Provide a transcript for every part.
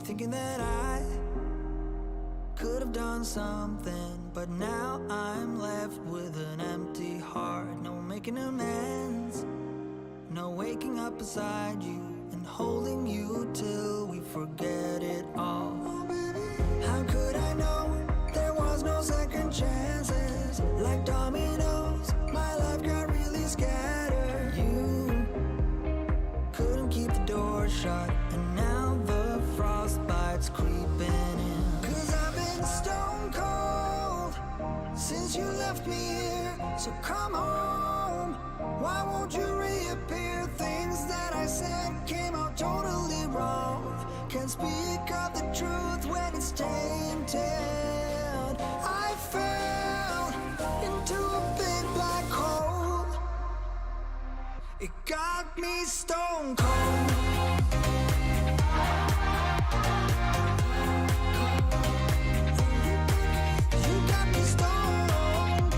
thinking that I could have done something, but now I'm left with an empty heart. No making amends, no waking up beside you and holding you till we forget it all. Oh, baby, how could I know there was no second chances? Like dominoes, my life got really scattered. You couldn't keep the door shut, and now the frostbite's creeping in. 'Cause I've been stone cold since you left me here, so come home. Why won't you reappear? Things that I said came out totally wrong. Can't speak of the truth when it's tainted. I fell into a big black hole. It got me stone cold. You got me stone cold.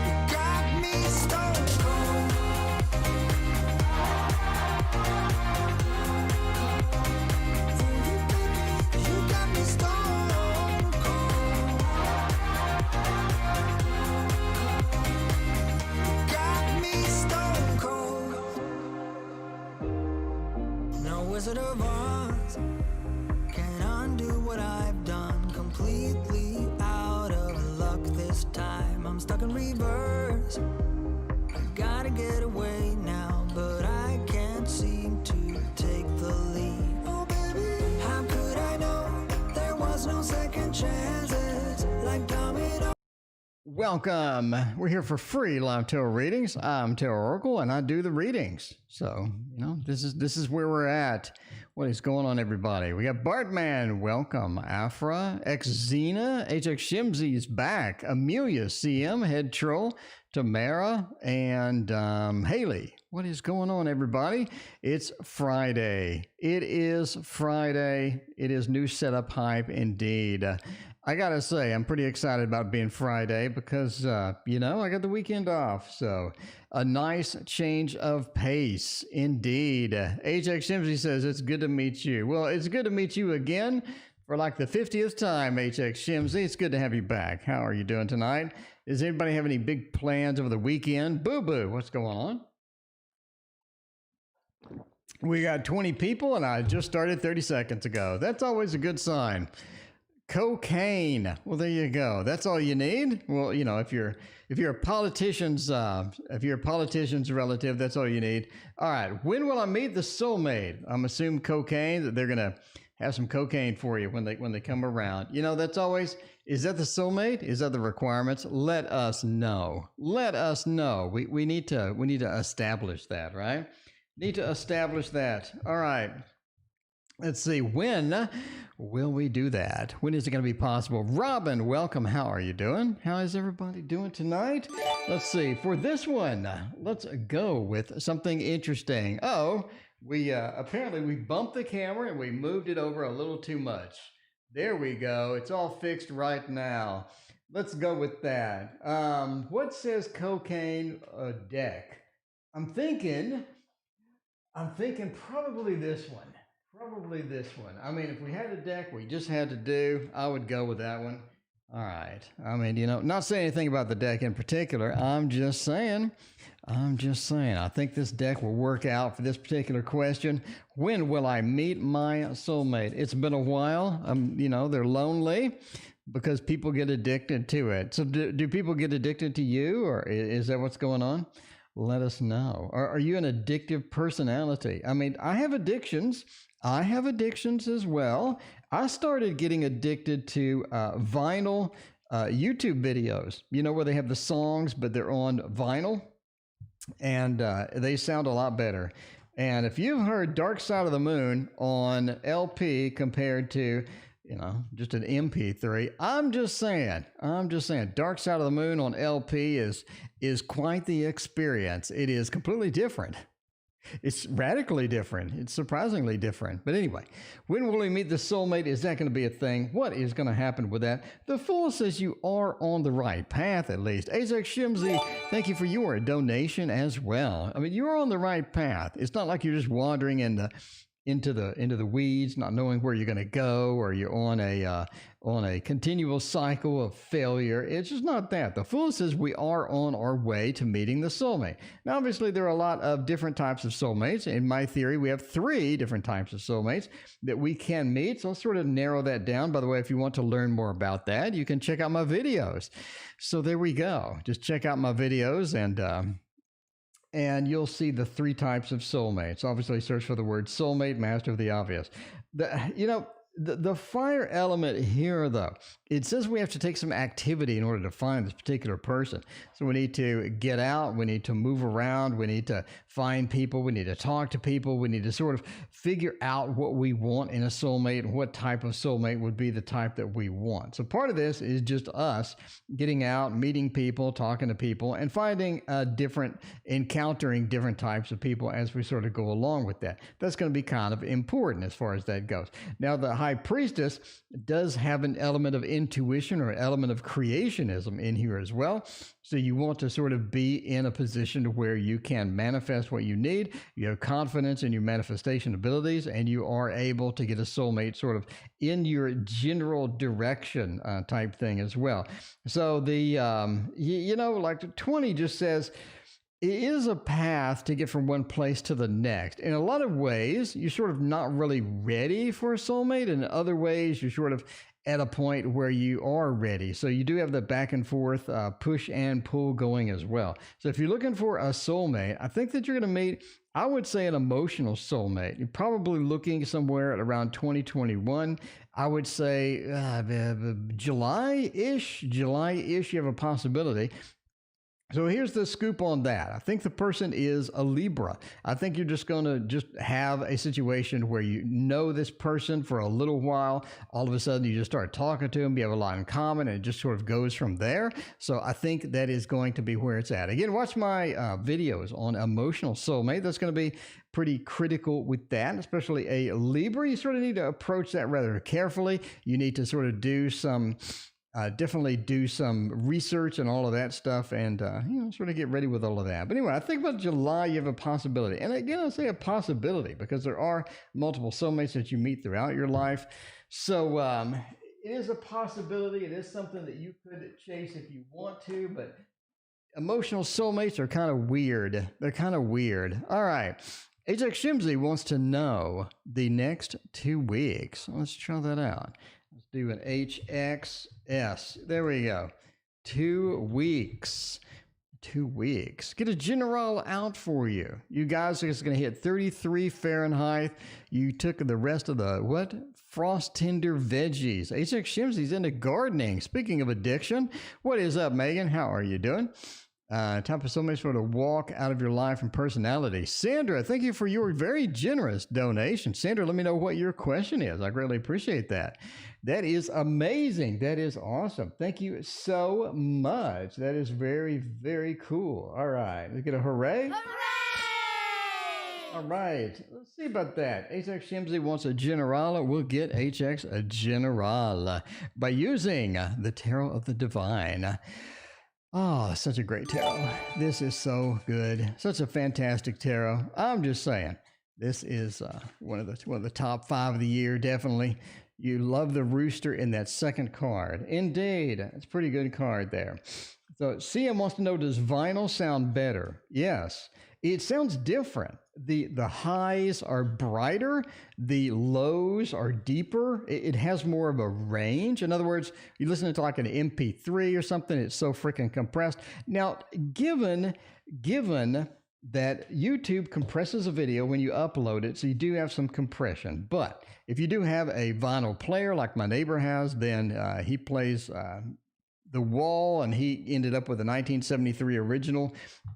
You got me stone cold. You got me stone cold. Got me stone cold. No Wizard of Oz can undo what I've done. Completely out of luck this time. I'm stuck in reverse. I gotta get away now, but I can't seem to take the lead. Oh baby, how could I know there was no second chances? Like domino. Welcome. We're here for free live tarot readings. I'm Tarot Oracle, and I do the readings. So, this is where we're at. What is going on, everybody? We got Bartman. Welcome. Afra, X Xena, HX Shimzy is back. Amelia, CM, Head Troll, Tamara, and Haley. What is going on, everybody? It's Friday. It is Friday. It is new setup hype indeed. I gotta say, I'm pretty excited about being Friday because, I got the weekend off. So a nice change of pace indeed. HX Shimsy says, it's good to meet you. Well, it's good to meet you again for like the 50th time, HX Shimsy. It's good to have you back. How are you doing tonight? Does anybody have any big plans over the weekend? Boo-boo, what's going on? We got 20 people and I just started 30 seconds ago. That's always a good sign. Cocaine. Well, there you go. That's all you need. Well, if you're a politician's relative, that's all you need. All right. When will I meet the soulmate? I'm assuming cocaine, that they're gonna have some cocaine for you when they come around. That's always. Is that the soulmate? Is that the requirements? Let us know. Let us know. We need to establish that, right? Need to establish that. All right. Let's see, when will we do that? When is it going to be possible? Robin, welcome. How are you doing? How is everybody doing tonight? Let's see, for this one, let's go with something interesting. Oh, we apparently we bumped the camera and we moved it over a little too much. There we go. It's all fixed right now. Let's go with that. What says cocaine deck? I'm thinking probably this one. Probably this one. I mean, if we had a deck we just had to do, I would go with that one. All right. I mean, not saying anything about the deck in particular. I'm just saying. I think this deck will work out for this particular question. When will I meet my soulmate? It's been a while. They're lonely because people get addicted to it. So do people get addicted to you, or is that what's going on? Let us know. Are you an addictive personality? I mean, I have addictions. I have addictions as well. I started getting addicted to vinyl YouTube videos, where they have the songs, but they're on vinyl, and they sound a lot better. And if you've heard Dark Side of the Moon on LP compared to, just an MP3, I'm just saying, Dark Side of the Moon on LP is quite the experience. It is completely different. It's radically different. It's surprisingly different. But anyway, when will we meet the soulmate? Is that going to be a thing? What is going to happen with that? The Fool says you are on the right path, at least. Azek Shimzi, thank you for your donation as well. I mean, you're on the right path. It's not like you're just wandering into the weeds, not knowing where you're going to go, or you're on a continual cycle of failure. It's just not that. The Fool says we are on our way to meeting the soulmate. Now, obviously, there are a lot of different types of soulmates. In my theory, we have 3 different types of soulmates that we can meet. So I'll sort of narrow that down. By the way, if you want to learn more about that, you can check out my videos. So there we go. Just check out my videos and you'll see the 3 types of soulmates. Obviously, search for the word soulmate, master of the obvious. The fire element here, though, it says we have to take some activity in order to find this particular person. So we need to get out, we need to move around, we need to find people, we need to talk to people, we need to sort of figure out what we want in a soulmate and what type of soulmate would be the type that we want. So part of this is just us getting out, meeting people, talking to people, and encountering different types of people as we sort of go along with that. That's going to be kind of important as far as that goes. Now, the High Priestess does have an element of intuition or an element of creationism in here as well. So you want to sort of be in a position to where you can manifest what you need. You have confidence in your manifestation abilities, and you are able to get a soulmate sort of in your general direction type thing as well. So like 20 just says, it is a path to get from one place to the next. In a lot of ways, you're sort of not really ready for a soulmate. In other ways, you're sort of at a point where you are ready. So you do have the back and forth push and pull going as well. So if you're looking for a soulmate, I think that you're going to meet, I would say, an emotional soulmate. You're probably looking somewhere at around 2021. I would say July-ish, you have a possibility. So here's the scoop on that. I think the person is a Libra. I think you're just going to have a situation where you know this person for a little while. All of a sudden, you just start talking to them. You have a lot in common, and it just sort of goes from there. So I think that is going to be where it's at. Again, watch my videos on emotional soulmate. That's going to be pretty critical with that, especially a Libra. You sort of need to approach that rather carefully. You need to sort of do some... definitely do some research and all of that stuff and, sort of get ready with all of that. But anyway, I think about July, you have a possibility. And again, I say a possibility because there are multiple soulmates that you meet throughout your life. So it is a possibility. It is something that you could chase if you want to, but emotional soulmates are kind of weird. They're kind of weird. All right. Ajax Shimzi wants to know the next 2 weeks. Let's try that out. Let's do an HXS. There we go. 2 weeks. 2 weeks. Get a general out for you. You guys are just going to hit 33 Fahrenheit. You took the rest of the, frost tender veggies. HX Shimsy's into gardening. Speaking of addiction, what is up, Megan? How are you doing? Time for somebody sort of walk out of your life and personality. Sandra, thank you for your very generous donation. Sandra, let me know what your question is. I greatly appreciate that. That is amazing. That is awesome. Thank you so much. That is very, very cool. All right. Let's get a hooray. Hooray! All right. Let's see about that. HX Shimsy wants a generala. We'll get HX a general by using the Tarot of the Divine. Oh, such a great tarot. This is so good. Such a fantastic tarot. I'm just saying, this is one of the top 5 of the year, definitely. You love the rooster in that second card. Indeed. It's a pretty good card there. So CM wants to know, does vinyl sound better? Yes. It sounds different. The highs are brighter. The lows are deeper. It has more of a range. In other words, you listen to like an MP3 or something, it's so freaking compressed. Now, given that YouTube compresses a video when you upload it, so you do have some compression. But if you do have a vinyl player like my neighbor has, then he plays The Wall, and he ended up with a 1973 original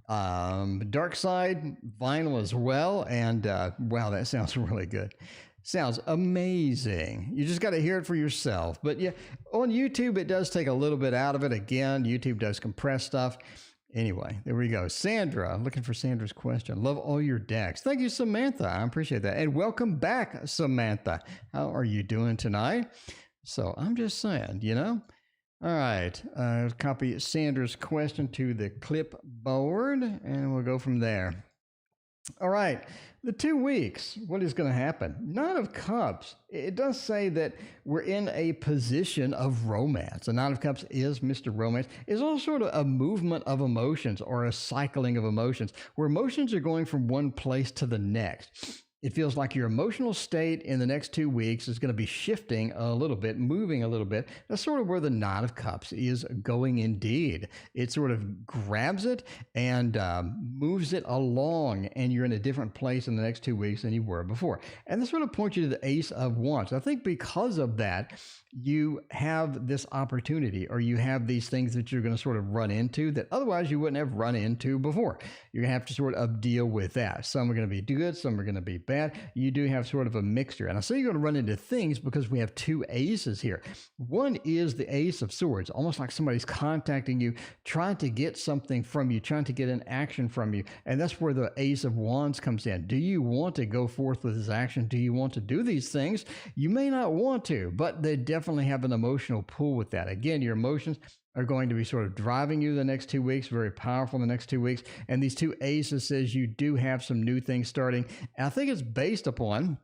Dark Side vinyl as well. And wow, that sounds really good. Sounds amazing. You just got to hear it for yourself. But yeah, on YouTube, it does take a little bit out of it. Again, YouTube does compress stuff. Anyway, there we go. Sandra, looking for Sandra's question. Love all your decks. Thank you, Samantha. I appreciate that. And welcome back, Samantha. How are you doing tonight? So I'm just saying, All right. Copy Sandra's question to the clipboard, and we'll go from there. All right. The 2 weeks, what is going to happen? Nine of Cups. It does say that we're in a position of romance. The Nine of Cups is Mr. Romance. It's also sort of a movement of emotions or a cycling of emotions where emotions are going from one place to the next. It feels like your emotional state in the next 2 weeks is going to be shifting a little bit, moving a little bit. That's sort of where the Nine of Cups is going indeed. It sort of grabs it and moves it along, and you're in a different place in the next 2 weeks than you were before. And this sort of points you to the Ace of Wands. I think because of that, you have this opportunity, or you have these things that you're going to sort of run into that otherwise you wouldn't have run into before. You're going to have to sort of deal with that. Some are going to be good, some are going to be bad. You do have sort of a mixture. And I say you're going to run into things because we have two aces here. One is the Ace of Swords, almost like somebody's contacting you, trying to get something from you, trying to get an action from you. And that's where the Ace of Wands comes in. Do you want to go forth with this action? Do you want to do these things? You may not want to, but they definitely have an emotional pull with that. Again, your emotions are going to be sort of driving you the next 2 weeks, very powerful in the next 2 weeks. And these two aces says you do have some new things starting. And I think it's based upon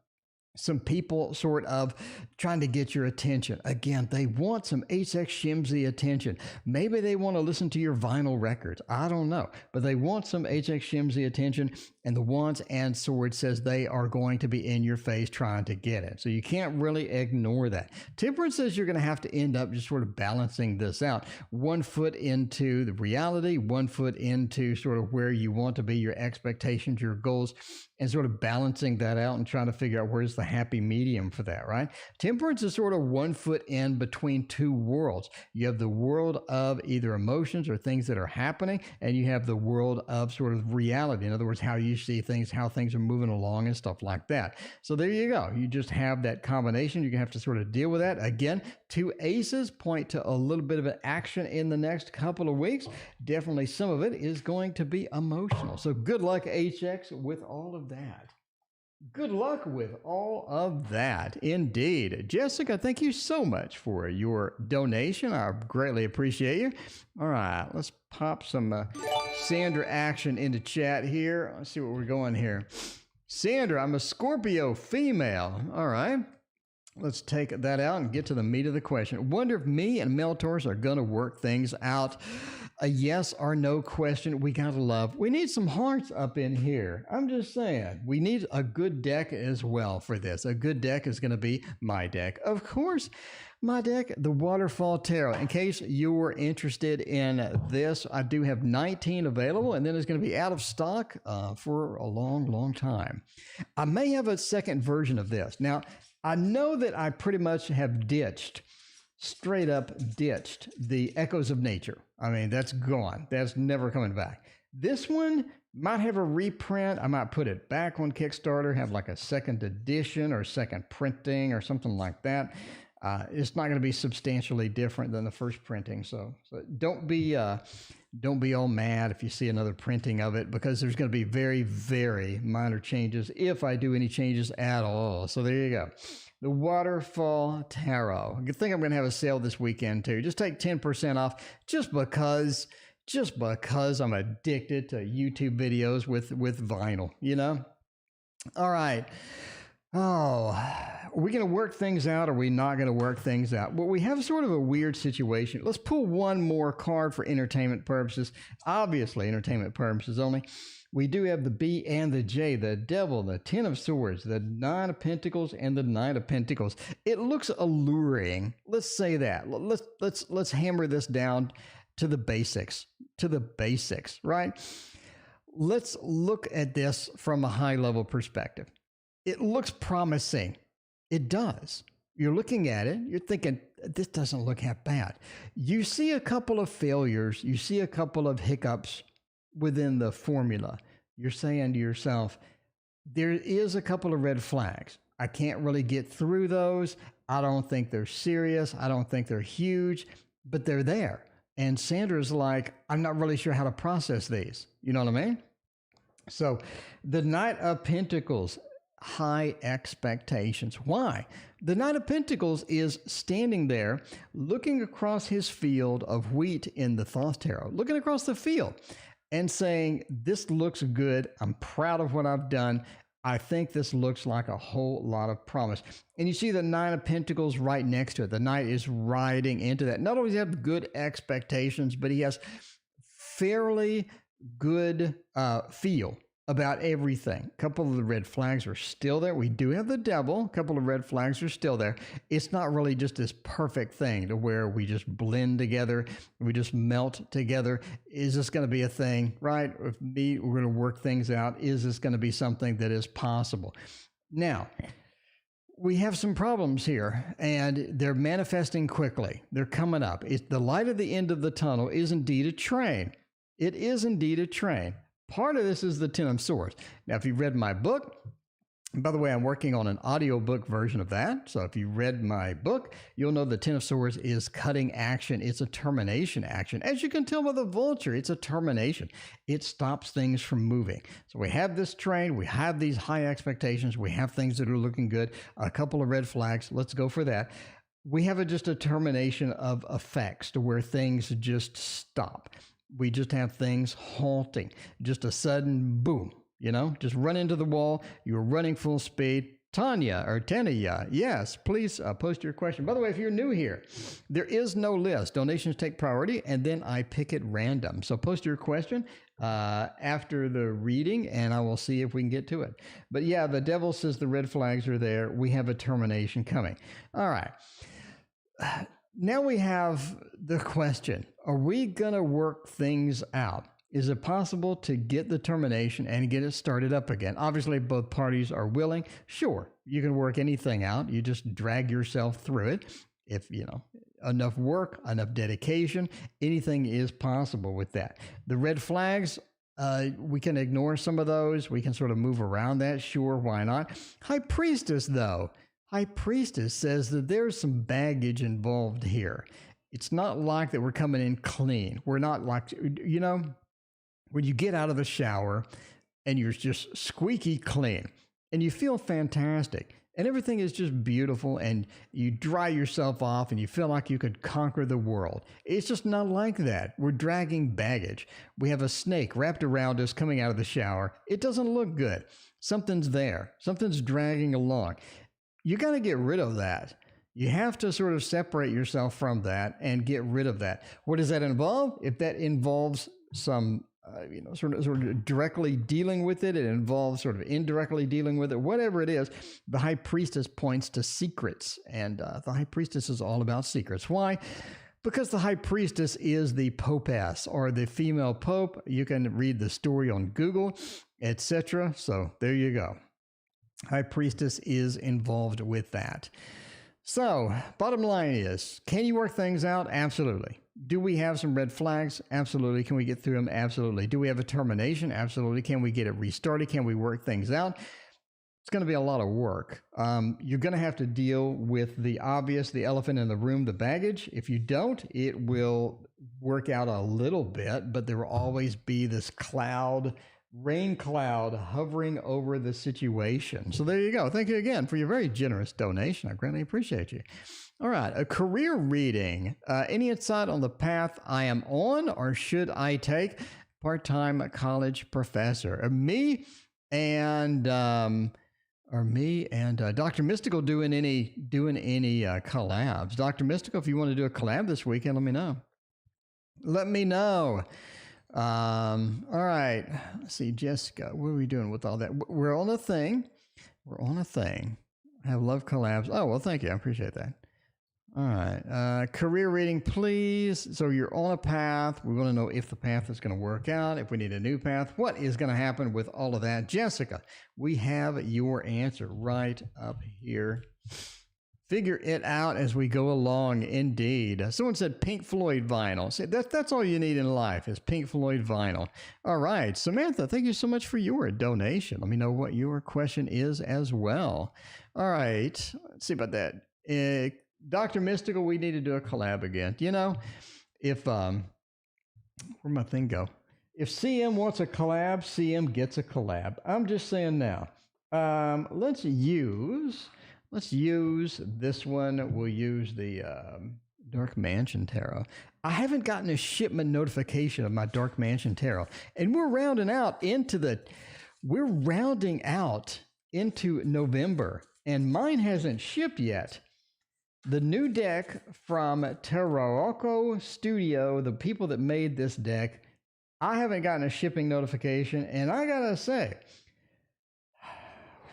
some people sort of trying to get your attention. Again, they want some HX Shimsy attention. Maybe they want to listen to your vinyl records. I don't know. But they want some HX Shimsy attention, and the Wands and Swords says they are going to be in your face trying to get it. So you can't really ignore that. Temperance says you're going to have to end up just sort of balancing this out. 1 foot into the reality, 1 foot into sort of where you want to be, your expectations, your goals, and sort of balancing that out and trying to figure out where's the happy medium for that, right? Temperance is sort of 1 foot in between two worlds. You have the world of either emotions or things that are happening, and you have the world of sort of reality. In other words, how you see things, how things are moving along and stuff like that. So there you go. You just have that combination. You're going to have to sort of deal with that. Again, two aces point to a little bit of an action in the next couple of weeks. Definitely some of it is going to be emotional. So good luck, HX, with all of that. Good luck with all of that, indeed. Jessica, thank you so much for your donation. I greatly appreciate you. All right, let's pop some Sandra action into chat here. Let's see what we're going here. Sandra, I'm a Scorpio female. All right. Let's take that out and get to the meat of the question. Wonder if me and Meltors are going to work things out. A yes or no question. We got to love. We need some hearts up in here. I'm just saying. We need a good deck as well for this. A good deck is going to be my deck. Of course, my deck, the Waterfall Tarot. In case you were interested in this, I do have 19 available, and then it's going to be out of stock for a long, long time. I may have a second version of this. Now, I know that I pretty much have straight up ditched the Echoes of Nature. I mean, that's gone. That's never coming back. This one might have a reprint. I might put it back on Kickstarter, have like a second edition or second printing or something like that. It's not going to be substantially different than the first printing. So don't be all mad if you see another printing of it, because there's going to be very, very minor changes if I do any changes at all. So there you go. The Waterfall Tarot. I think I'm going to have a sale this weekend too. Just take 10% off just because I'm addicted to YouTube videos with vinyl, you know? All right. Oh, are we going to work things out? Or are we not going to work things out? Well, we have sort of a weird situation. Let's pull one more card for entertainment purposes. Obviously, entertainment purposes only. We do have the B and the J, the Devil, the Ten of Swords, the Nine of Pentacles, and the Knight of Pentacles. It looks alluring. Let's say that. Let's hammer this down to the basics. Right? Let's look at this from a high-level perspective. It looks promising. It does. You're looking at it. You're thinking, this doesn't look that bad. You see a couple of failures. You see a couple of hiccups within the formula. You're saying to yourself, there is a couple of red flags. I can't really get through those. I don't think they're serious. I don't think they're huge, but they're there. And Sandra's like, I'm not really sure how to process these. You know what I mean? So the Knight of Pentacles, high expectations. Why? The Knight of Pentacles is standing there looking across his field of wheat in the Thoth Tarot, looking across the field and saying, this looks good. I'm proud of what I've done. I think this looks like a whole lot of promise. And you see the Nine of Pentacles right next to it. The Knight is riding into that. Not only does he have good expectations, but he has fairly good feel about everything. A couple of the red flags are still there. We do have the devil. A couple of red flags are still there. It's not really just this perfect thing to where we just blend together. We just melt together. Is this going to be a thing, right? If we're going to work things out. Is this going to be something that is possible? Now, we have some problems here, and they're manifesting quickly. They're coming up. The light at the end of the tunnel is indeed a train. It is indeed a train. Part of this is the Ten of Swords. Now, if you've read my book, and by the way, I'm working on an audiobook version of that. So if you read my book, you'll know the Ten of Swords is cutting action. It's a termination action. As you can tell by the vulture, it's a termination. It stops things from moving. So we have this train. We have these high expectations. We have things that are looking good. A couple of red flags. Let's go for that. We have just a termination of effects to where things just stop. We just have things halting, just a sudden boom, just run into the wall. You're running full speed. Tanya, yes, please post your question. By the way, if you're new here, there is no list. Donations take priority, and then I pick at random. So post your question after the reading, and I will see if we can get to it. But yeah, the devil says the red flags are there. We have a termination coming. All right. Now we have the question, are we going to work things out? Is it possible to get the termination and get it started up again? Obviously, both parties are willing. Sure, you can work anything out. You just drag yourself through it. If, enough work, enough dedication, anything is possible with that. The red flags, we can ignore some of those. We can sort of move around that. Sure, why not? High Priestess, though. High Priestess says that there's some baggage involved here. It's not like that we're coming in clean. We're not like, when you get out of the shower and you're just squeaky clean and you feel fantastic and everything is just beautiful and you dry yourself off and you feel like you could conquer the world. It's just not like that. We're dragging baggage. We have a snake wrapped around us coming out of the shower. It doesn't look good. Something's there. Something's dragging along. You got to get rid of that. You have to sort of separate yourself from that and get rid of that. What does that involve? If that involves some, sort of directly dealing with it, it involves sort of indirectly dealing with it, whatever it is, the High Priestess points to secrets. And the High Priestess is all about secrets. Why? Because the High Priestess is the Popess or the female Pope. You can read the story on Google, etc. So there you go. High Priestess is involved with that. So, bottom line is, can you work things out? Absolutely. Do we have some red flags? Absolutely. Can we get through them? Absolutely. Do we have a termination? Absolutely. Can we get it restarted? Can we work things out? It's going to be a lot of work. You're going to have to deal with the obvious, the elephant in the room, the baggage. If you don't, it will work out a little bit, but there will always be this rain cloud hovering over the situation. So there you go. Thank you again for your very generous donation. I greatly appreciate you. All right, a career reading. Any insight on the path I am on, or should I take? Part-time college professor. Me and Dr. Mystical doing any collabs. Dr. Mystical, if you want to do a collab this weekend, let me know. Let me know. All right. Let's see, Jessica, what are we doing with all that? We're on a thing. I have love collabs. Oh, well, thank you. I appreciate that. All right. Career reading, please. So you're on a path. We want to know if the path is going to work out, if we need a new path, what is going to happen with all of that. Jessica, we have your answer right up here. Figure it out as we go along, indeed. Someone said Pink Floyd vinyl. See, that's all you need in life is Pink Floyd vinyl. All right, Samantha, thank you so much for your donation. Let me know what your question is as well. All right, let's see about that. Dr. Mystical, we need to do a collab again. if where'd my thing go? If CM wants a collab, CM gets a collab. I'm just saying now. Let's use this one. We'll use the Dark Mansion Tarot. I haven't gotten a shipment notification of my Dark Mansion Tarot, and we're rounding out into November, and mine hasn't shipped yet. The new deck from Taroko Studio, the people that made this deck, I haven't gotten a shipping notification, and I gotta say,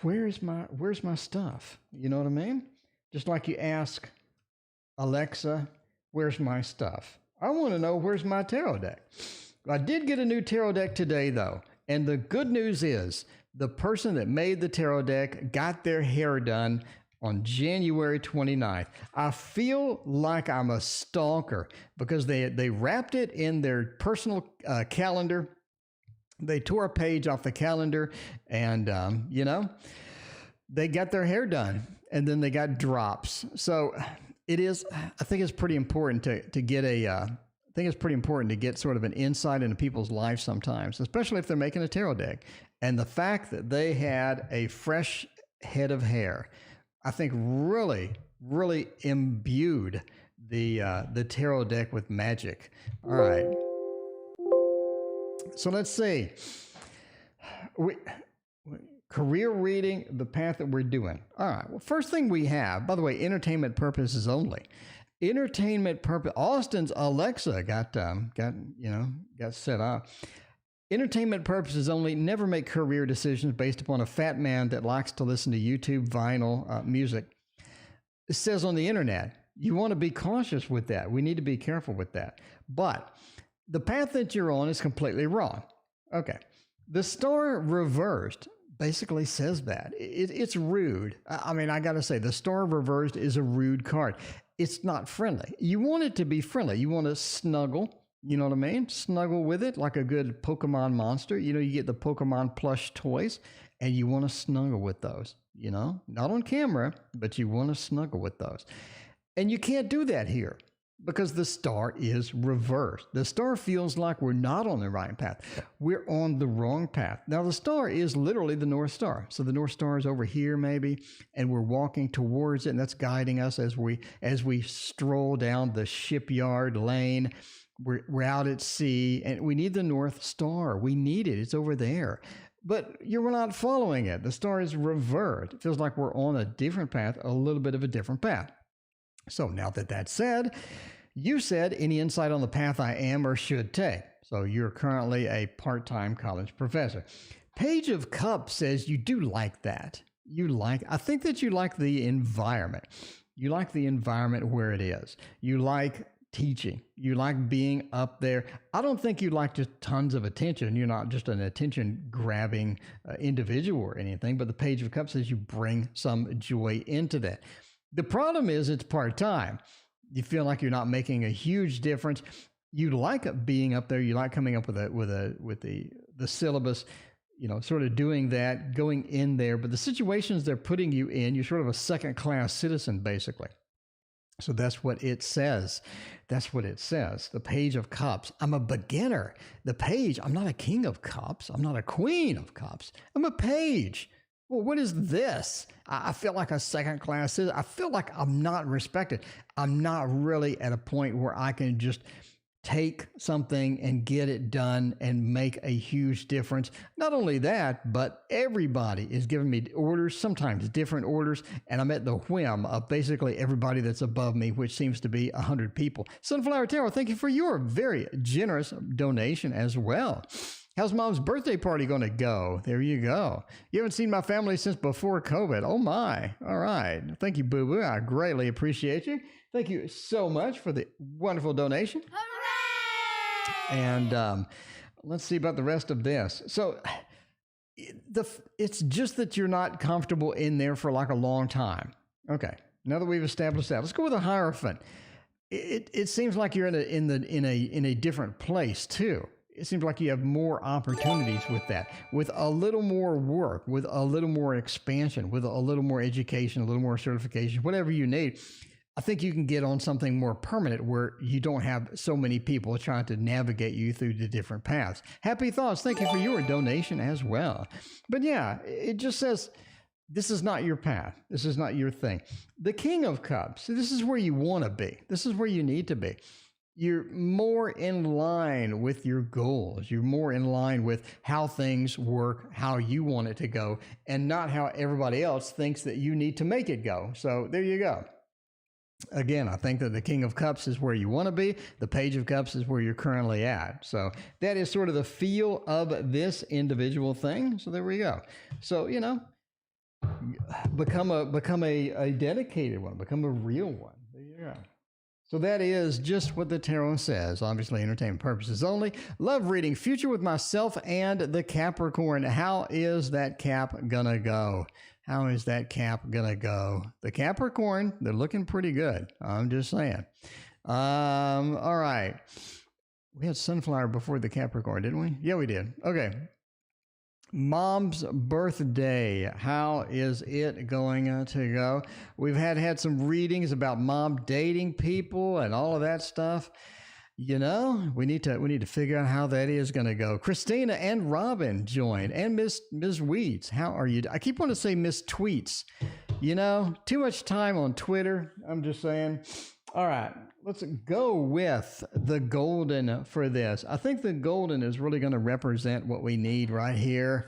where's my stuff? You know what I mean? Just like you ask Alexa, where's my stuff? I want to know where's my tarot deck. I did get a new tarot deck today, though, and the good news is the person that made the tarot deck got their hair done on January 29th. I feel like I'm a stalker because they wrapped it in their personal calendar. They tore a page off the calendar, and they got their hair done, and then they got drops. So I think it's pretty important to get sort of an insight into people's lives sometimes, especially if they're making a tarot deck. And the fact that they had a fresh head of hair, I think really, really imbued the tarot deck with magic. All right. So let's see. Career reading, the path that we're doing. All right. Well, first thing we have, by the way, entertainment purposes only. Entertainment purpose. Austin's Alexa got set up. Entertainment purposes only. Never make career decisions based upon a fat man that likes to listen to YouTube vinyl music. It says on the internet. You want to be cautious with that. We need to be careful with that. But the path that you're on is completely wrong. Okay. The star reversed basically says that. It's rude. I mean, I got to say, the star reversed is a rude card. It's not friendly. You want it to be friendly. You want to snuggle. You know what I mean? Snuggle with it like a good Pokemon monster. You get the Pokemon plush toys, and you want to snuggle with those, Not on camera, but you want to snuggle with those. And you can't do that here because the star is reversed. The star feels like we're not on the right path. We're on the wrong path. Now, the star is literally the North Star. So the North Star is over here maybe, and we're walking towards it, and that's guiding us as we stroll down the shipyard lane. We're out at sea, and we need the North Star. We need it. It's over there. But we're not following it. The star is reversed. It feels like we're on a different path, a little bit of a different path. So now that's said, you said any insight on the path I am or should take. So you're currently a part-time college professor. Page of Cups says you do like that. I think that you like the environment. You like the environment where it is. You like teaching. You like being up there. I don't think you like just tons of attention. You're not just an attention-grabbing individual or anything, but the Page of Cups says you bring some joy into that. The problem is it's part-time. You feel like you're not making a huge difference. You like being up there. You like coming up with the syllabus, sort of doing that, going in there. But the situations they're putting you in, you're sort of a second-class citizen, basically. So that's what it says. That's what it says. The Page of Cups. I'm a beginner. The Page, I'm not a King of Cups. I'm not a Queen of Cups. I'm a Page. Well, what is this? I feel like a second-class citizen. I feel like I'm not respected. I'm not really at a point where I can just take something and get it done and make a huge difference. Not only that, but everybody is giving me orders, sometimes different orders, and I'm at the whim of basically everybody that's above me, which seems to be 100 people. Sunflower Tarot, thank you for your very generous donation as well. How's Mom's birthday party going to go? There you go. You haven't seen my family since before COVID. Oh, my. All right. Thank you, Boo Boo. I greatly appreciate you. Thank you so much for the wonderful donation. Hooray! And let's see about the rest of this. So it's just that you're not comfortable in there for like a long time. Okay. Now that we've established that, let's go with a Hierophant. It seems like you're in a different place, too. It seems like you have more opportunities with that, with a little more work, with a little more expansion, with a little more education, a little more certification, whatever you need. I think you can get on something more permanent where you don't have so many people trying to navigate you through the different paths. Happy thoughts. Thank you for your donation as well. But yeah, it just says, this is not your path. This is not your thing. The King of Cups, this is where you want to be. This is where you need to be. You're more in line with your goals. You're more in line with how things work, how you want it to go, and not how everybody else thinks that you need to make it go. So there you go. Again, I think that the King of Cups is where you want to be. The Page of Cups is where you're currently at. So that is sort of the feel of this individual thing. So there we go. So, become a dedicated one, become a real one. There you go. So that is just what the tarot says. Obviously, entertainment purposes only. Love reading. Future with myself and the Capricorn. How is that cap gonna go? How is that cap gonna go? The Capricorn, they're looking pretty good. I'm just saying. All right. We had Sunflower before the Capricorn, didn't we? Yeah, we did. Okay. Mom's birthday. How is it going to go? We've had some readings about mom dating people and all of that stuff. We need to figure out how that is going to go. Christina and Robin joined, and Ms. Weeds. How are you? I keep wanting to say Miss Tweets. Too much time on Twitter. I'm just saying. All right, let's go with the golden for this. I think the golden is really going to represent what we need right here.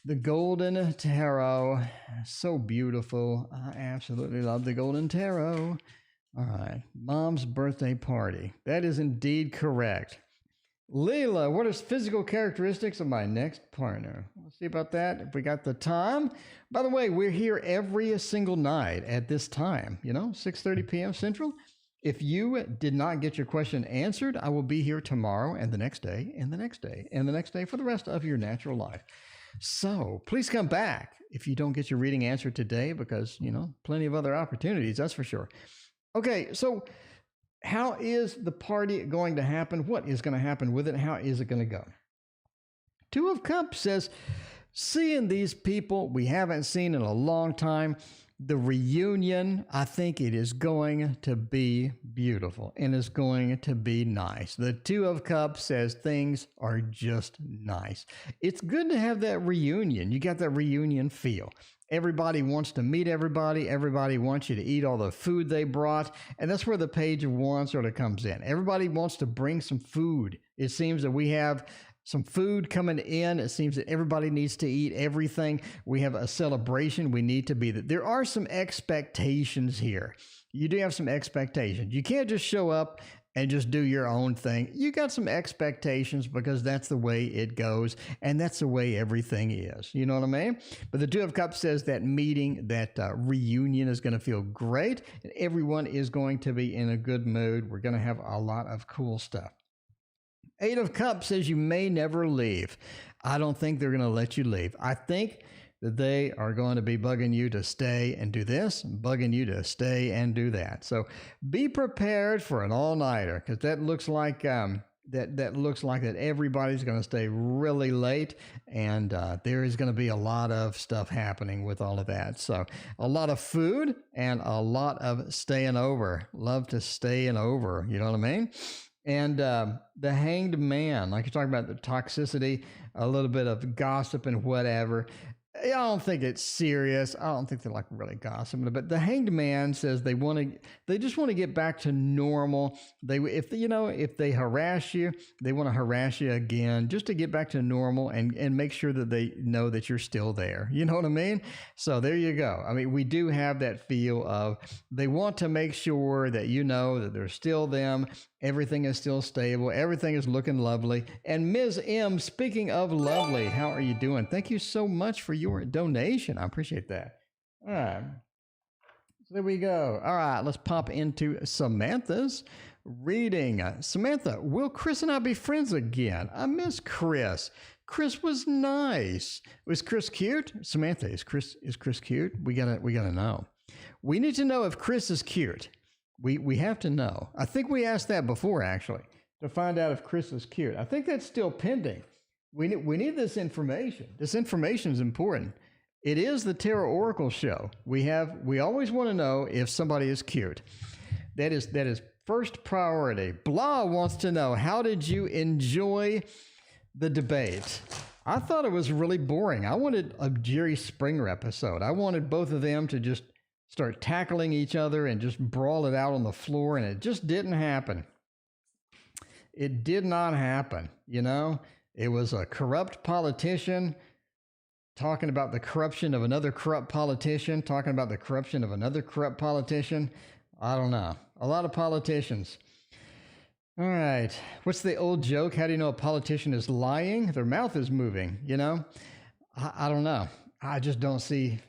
The golden tarot, so beautiful. I absolutely love the golden tarot. All right, mom's birthday party. That is indeed correct. Leela, what are physical characteristics of my next partner? Let's see about that if we got the time. By the way, we're here every single night at this time, 6:30 p.m. Central. If you did not get your question answered, I will be here tomorrow and the next day and the next day and the next day for the rest of your natural life. So please come back if you don't get your reading answered today because, plenty of other opportunities, that's for sure. Okay, so how is the party going to happen? What is going to happen with it? How is it going to go? Two of Cups says, seeing these people we haven't seen in a long time, the reunion, I think it is going to be beautiful and it's going to be nice. The Two of Cups says things are just nice. It's good to have that reunion. You got that reunion feel. Everybody wants to meet everybody. Everybody wants you to eat all the food they brought. And that's where the Page of Wands sort of comes in. Everybody wants to bring some food. It seems that we have some food coming in. It seems that everybody needs to eat everything. We have a celebration. We need to be there. There are some expectations here. You do have some expectations. You can't just show up and just do your own thing. You got some expectations because that's the way it goes, and that's the way everything is. You know what I mean? But the Two of Cups says that meeting, that reunion is going to feel great, and everyone is going to be in a good mood. We're going to have a lot of cool stuff. Eight of Cups says you may never leave. I don't think they're going to let you leave. I think that they are going to be bugging you to stay and do this, bugging you to stay and do that. So be prepared for an all-nighter because that looks like that everybody's going to stay really late, and there is going to be a lot of stuff happening with all of that. So a lot of food and a lot of staying over. Love to stay and over. You know what I mean? And the Hanged Man, like you're talking about the toxicity, a little bit of gossip and whatever. I don't think it's serious. I don't think they're like really gossiping. But the Hanged Man says they just want to get back to normal. If they harass you, they want to harass you again, just to get back to normal and make sure that they know that you're still there. You know what I mean? So there you go. I mean, we do have that feel of they want to make sure that you know that they're still them. Everything is still stable. Everything is looking lovely. And Ms. M, speaking of lovely, how are you doing? Thank you so much for your donation. I appreciate that. All right. So there we go. All right, let's pop into Samantha's reading. Samantha, will Chris and I be friends again? I miss Chris. Chris was nice. Was Chris cute? Samantha, is Chris cute? We gotta know. We need to know if Chris is cute. We have to know. I think we asked that before, actually, to find out if Chris is cute. I think that's still pending. We need this information. This information is important. It is the Tarot Oracle show. We always want to know if somebody is cute. That is first priority. Blah wants to know, how did you enjoy the debate? I thought it was really boring. I wanted a Jerry Springer episode. I wanted both of them to just start tackling each other and just brawl it out on the floor, and it just didn't happen. It did not happen, you know? It was a corrupt politician talking about the corruption of another corrupt politician, talking about the corruption of another corrupt politician. I don't know. A lot of politicians. All right. What's the old joke? How do you know a politician is lying? Their mouth is moving, you know? I don't know. I just don't see,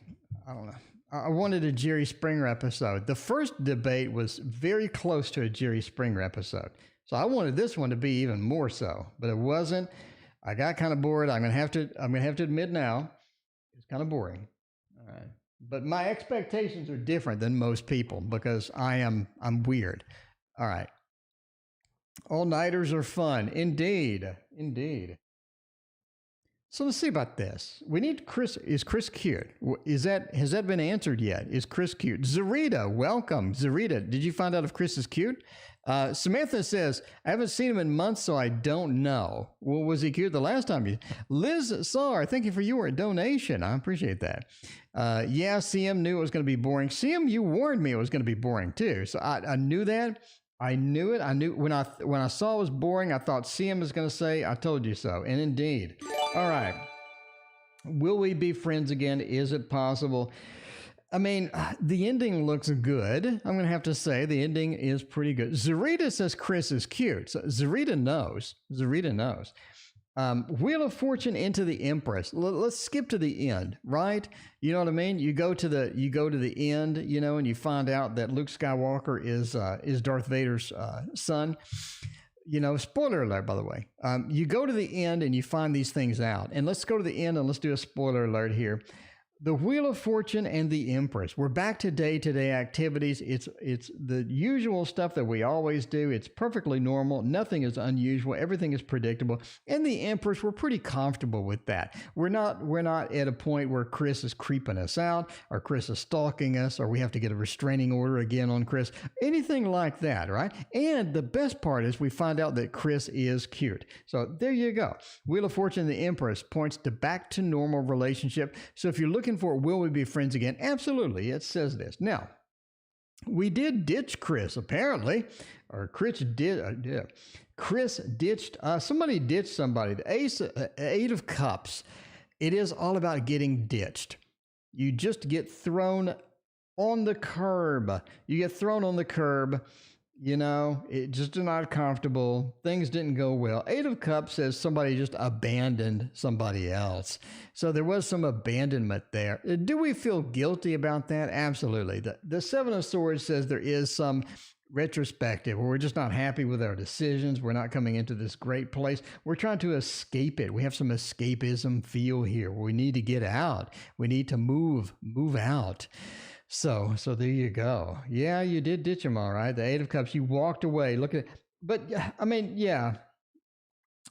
I don't know. I wanted a Jerry Springer episode. The first debate was very close to a Jerry Springer episode. So I wanted this one to be even more so, but it wasn't. I got kind of bored. I'm gonna have to admit now, it's kind of boring. All right. But my expectations are different than most people because I'm weird. All right. All-nighters are fun. Indeed. So let's see about this. We need Chris. Is Chris cute? Has that been answered yet? Is Chris cute? Zarita, welcome. Zarita, did you find out if Chris is cute? Samantha says, I haven't seen him in months, so I don't know. Well, was he cute the last time? Liz Sar, thank you for your donation. I appreciate that. Yeah, CM knew it was going to be boring. CM, you warned me it was going to be boring too. So I knew that. I knew it. I knew when I saw it was boring, I thought CM was going to say, I told you so. And indeed. All right. Will we be friends again? Is it possible? I mean, the ending looks good. I'm going to have to say the ending is pretty good. Zarita says Chris is cute. So Zarita knows. Wheel of Fortune into the Empress. Let's skip to the end, right? You know what I mean? You go to the end, you know, and you find out that Luke Skywalker is Darth Vader's son. You know, spoiler alert, by the way. You go to the end and you find these things out. And let's go to the end and let's do a spoiler alert here. The Wheel of Fortune and the Empress. We're back to day-to-day activities. It's the usual stuff that we always do. It's perfectly normal. Nothing is unusual. Everything is predictable. And the Empress, we're pretty comfortable with that. We're not at a point where Chris is creeping us out, or Chris is stalking us, or we have to get a restraining order again on Chris. Anything like that, right? And the best part is we find out that Chris is cute. So there you go. Wheel of Fortune and the Empress points to back to normal relationship. So if you're looking for will we be friends again? Absolutely, it says this. Now, we did ditch Chris, apparently, or Chris did. Chris ditched us. Somebody ditched somebody. The Eight of Cups. It is all about getting ditched. You just get thrown on the curb. You get thrown on the curb. You know, it just not comfortable. Things didn't go well. Eight of Cups says somebody just abandoned somebody else. So there was some abandonment there. Do we feel guilty about that? Absolutely. The Seven of Swords says there is some retrospective where we're just not happy with our decisions. We're not coming into this great place. We're trying to escape it. We have some escapism feel here where we need to get out. We need to move out. So there you go. Yeah, you did ditch him, all right. The Eight of Cups, you walked away. Look at it. But, I mean, yeah.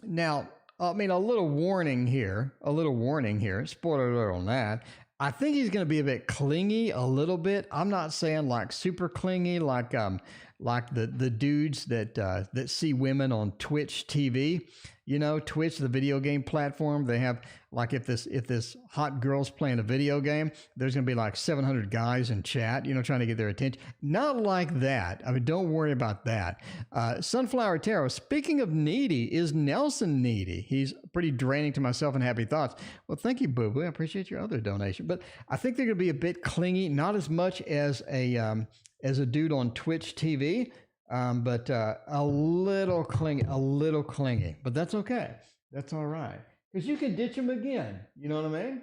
Now, I mean, a little warning here. Spoiler alert on that. I think he's going to be a bit clingy, a little bit. I'm not saying like super clingy, like the dudes that see women on Twitch TV. You know, Twitch, the video game platform, they have like if this hot girl's playing a video game, there's going to be like 700 guys in chat, you know, trying to get their attention. Not like that. I mean, don't worry about that. Sunflower Tarot, speaking of needy, is Nelson needy? He's pretty draining to myself and happy thoughts. Well, thank you, Boo Boo. I appreciate your other donation. But I think they're going to be a bit clingy, not as much as a dude on Twitch TV. But a little clingy, but that's okay. That's all right. Because you can ditch him again. You know what I mean?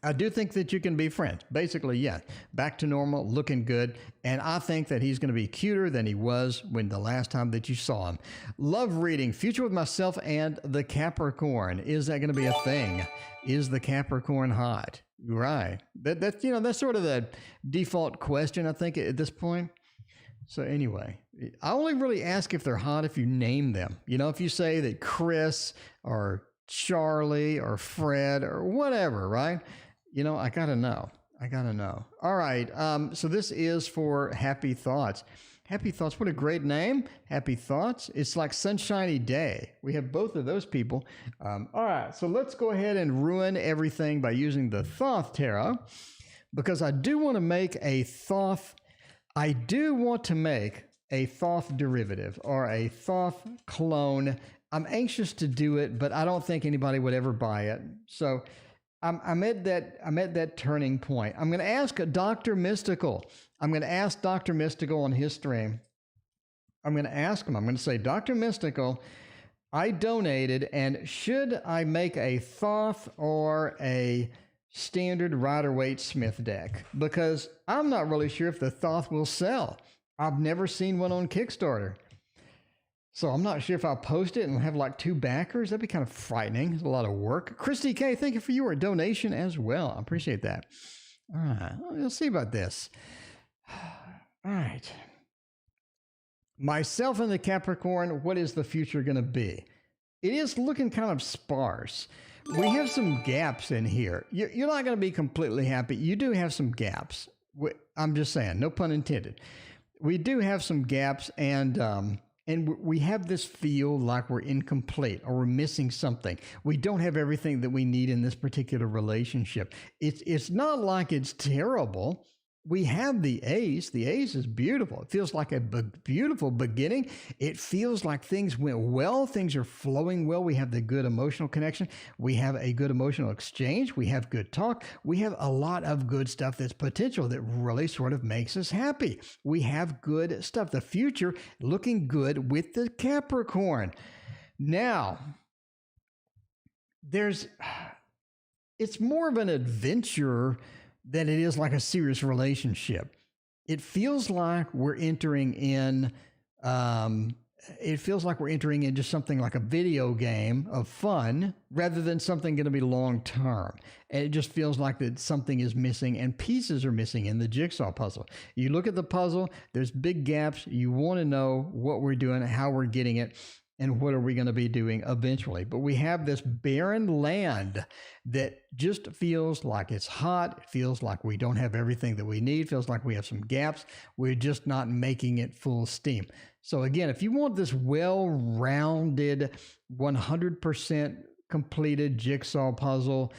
I do think that you can be friends. Basically, yeah. Back to normal, looking good. And I think that he's going to be cuter than he was when the last time that you saw him. Love reading. Future with myself and the Capricorn. Is that going to be a thing? Is the Capricorn hot? Right. That's sort of the default question, I think, at this point. So anyway, I only really ask if they're hot if you name them. You know, if you say that Chris or Charlie or Fred or whatever, right? You know, I gotta know. All right. So this is for happy thoughts. Happy Thoughts. What a great name. Happy Thoughts. It's like Sunshiny Day. We have both of those people. All right, so let's go ahead and ruin everything by using the Thoth Tarot, because I do want to make a Thoth. I do want to make a Thoth derivative or a Thoth clone. I'm anxious to do it, but I don't think anybody would ever buy it. So I'm at that turning point. I'm going to ask Dr. Mystical. I'm going to ask Dr. Mystical on his stream. I'm going to ask him. I'm going to say, Dr. Mystical, I donated, and should I make a Thoth or a standard Rider-Waite-Smith deck? Because I'm not really sure if the Thoth will sell. I've never seen one on Kickstarter. So I'm not sure if I'll post it and have like 2 backers. That'd be kind of frightening. It's a lot of work. Christy K, thank you for your donation as well. I appreciate that. All right, we'll see about this. All right. Myself and the Capricorn, what is the future going to be? It is looking kind of sparse. We have some gaps in here. You're not going to be completely happy. You do have some gaps. I'm just saying, no pun intended. We do have some gaps, and we have this feel like we're incomplete or we're missing something. We don't have everything that we need in this particular relationship. It's not like it's terrible. We have the ace. The ace is beautiful. It feels like a beautiful beginning. It feels like things went well. Things are flowing well. We have the good emotional connection. We have a good emotional exchange. We have good talk. We have a lot of good stuff that's potential that really sort of makes us happy. We have good stuff. The future looking good with the Capricorn. Now, it's more of an adventure than it is like a serious relationship. It feels like we're entering in, just something like a video game of fun rather than something going to be long term. And it just feels like that something is missing and pieces are missing in the jigsaw puzzle. You look at the puzzle, there's big gaps. You want to know what we're doing, how we're getting it, and what are we going to be doing eventually. But we have this barren land that just feels like it's hot. It feels like we don't have everything that we need. It feels like we have some gaps. We're just not making it full steam. So again, if you want this well-rounded, 100% completed jigsaw puzzle,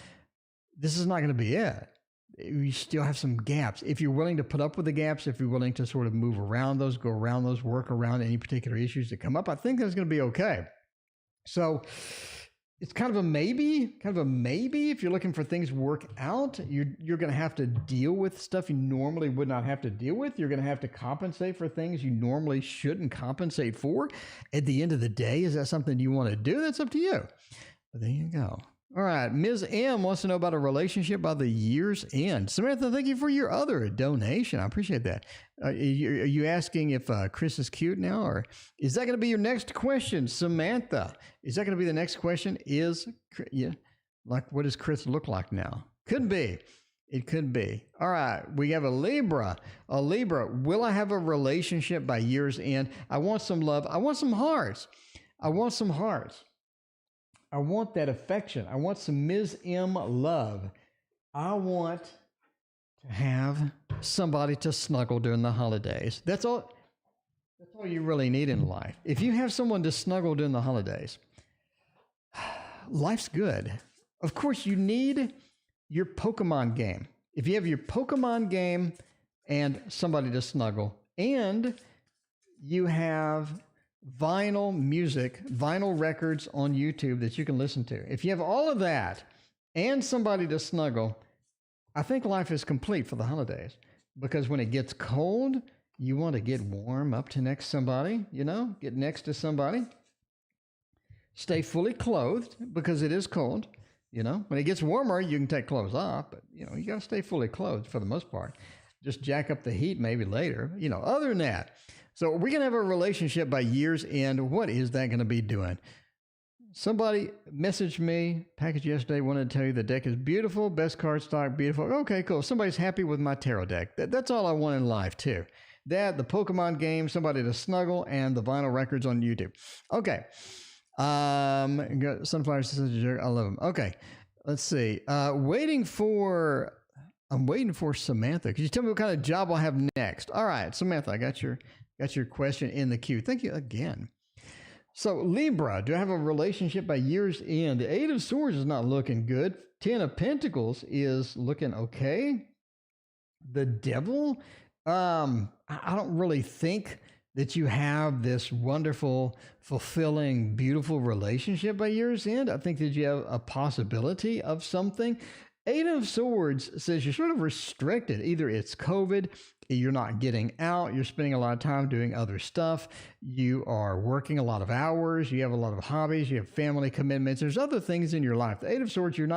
this is not going to be it. You still have some gaps. If you're willing to put up with the gaps, if you're willing to sort of move around those, go around those, work around any particular issues that come up, I think that's going to be okay. So it's kind of a maybe. If you're looking for things to work out, you're going to have to deal with stuff you normally would not have to deal with. You're going to have to compensate for things you normally shouldn't compensate for. At the end of the day, is that something you want to do? That's up to you. But there you go. All right, Ms. M wants to know about a relationship by the year's end. Samantha, thank you for your other donation. I appreciate that. Are you asking if Chris is cute now, or is that going to be your next question, Samantha? Is that going to be the next question? What does Chris look like now? Could be. It could be. All right, we have a Libra. Will I have a relationship by year's end? I want some love. I want some hearts. I want that affection. I want some Ms. M love. I want to have somebody to snuggle during the holidays. That's all you really need in life. If you have someone to snuggle during the holidays, life's good. Of course, you need your Pokemon game. If you have your Pokemon game and somebody to snuggle, and you have vinyl records on YouTube that you can listen to. If you have all of that and somebody to snuggle, I think life is complete for the holidays. Because when it gets cold, you want to get warm up to next somebody, get next to somebody. Stay fully clothed because it is cold. When it gets warmer, you can take clothes off, but you got to stay fully clothed for the most part. Just jack up the heat maybe later. Other than that, so we're going to have a relationship by year's end. What is that going to be doing? Somebody messaged me, package yesterday, wanted to tell you the deck is beautiful, best card stock, beautiful. Okay, cool. Somebody's happy with my tarot deck. That's all I want in life too. That, the Pokemon game, somebody to snuggle, and the vinyl records on YouTube. Okay. Sunflower says, I love them. Okay. Let's see. Waiting for I'm waiting for Samantha. Could you tell me what kind of job I'll have next? All right, Samantha, I got your question in the queue. Thank you again. So Libra, do I have a relationship by year's end? The Eight of Swords is not looking good. Ten of Pentacles is looking okay. The Devil, I don't really think that you have this wonderful, fulfilling, beautiful relationship by year's end. I think that you have a possibility of something. Eight of Swords says you're sort of restricted. Either it's COVID, you're not getting out, you're spending a lot of time doing other stuff, you are working a lot of hours, you have a lot of hobbies, you have family commitments, there's other things in your life. The Eight of Swords, you're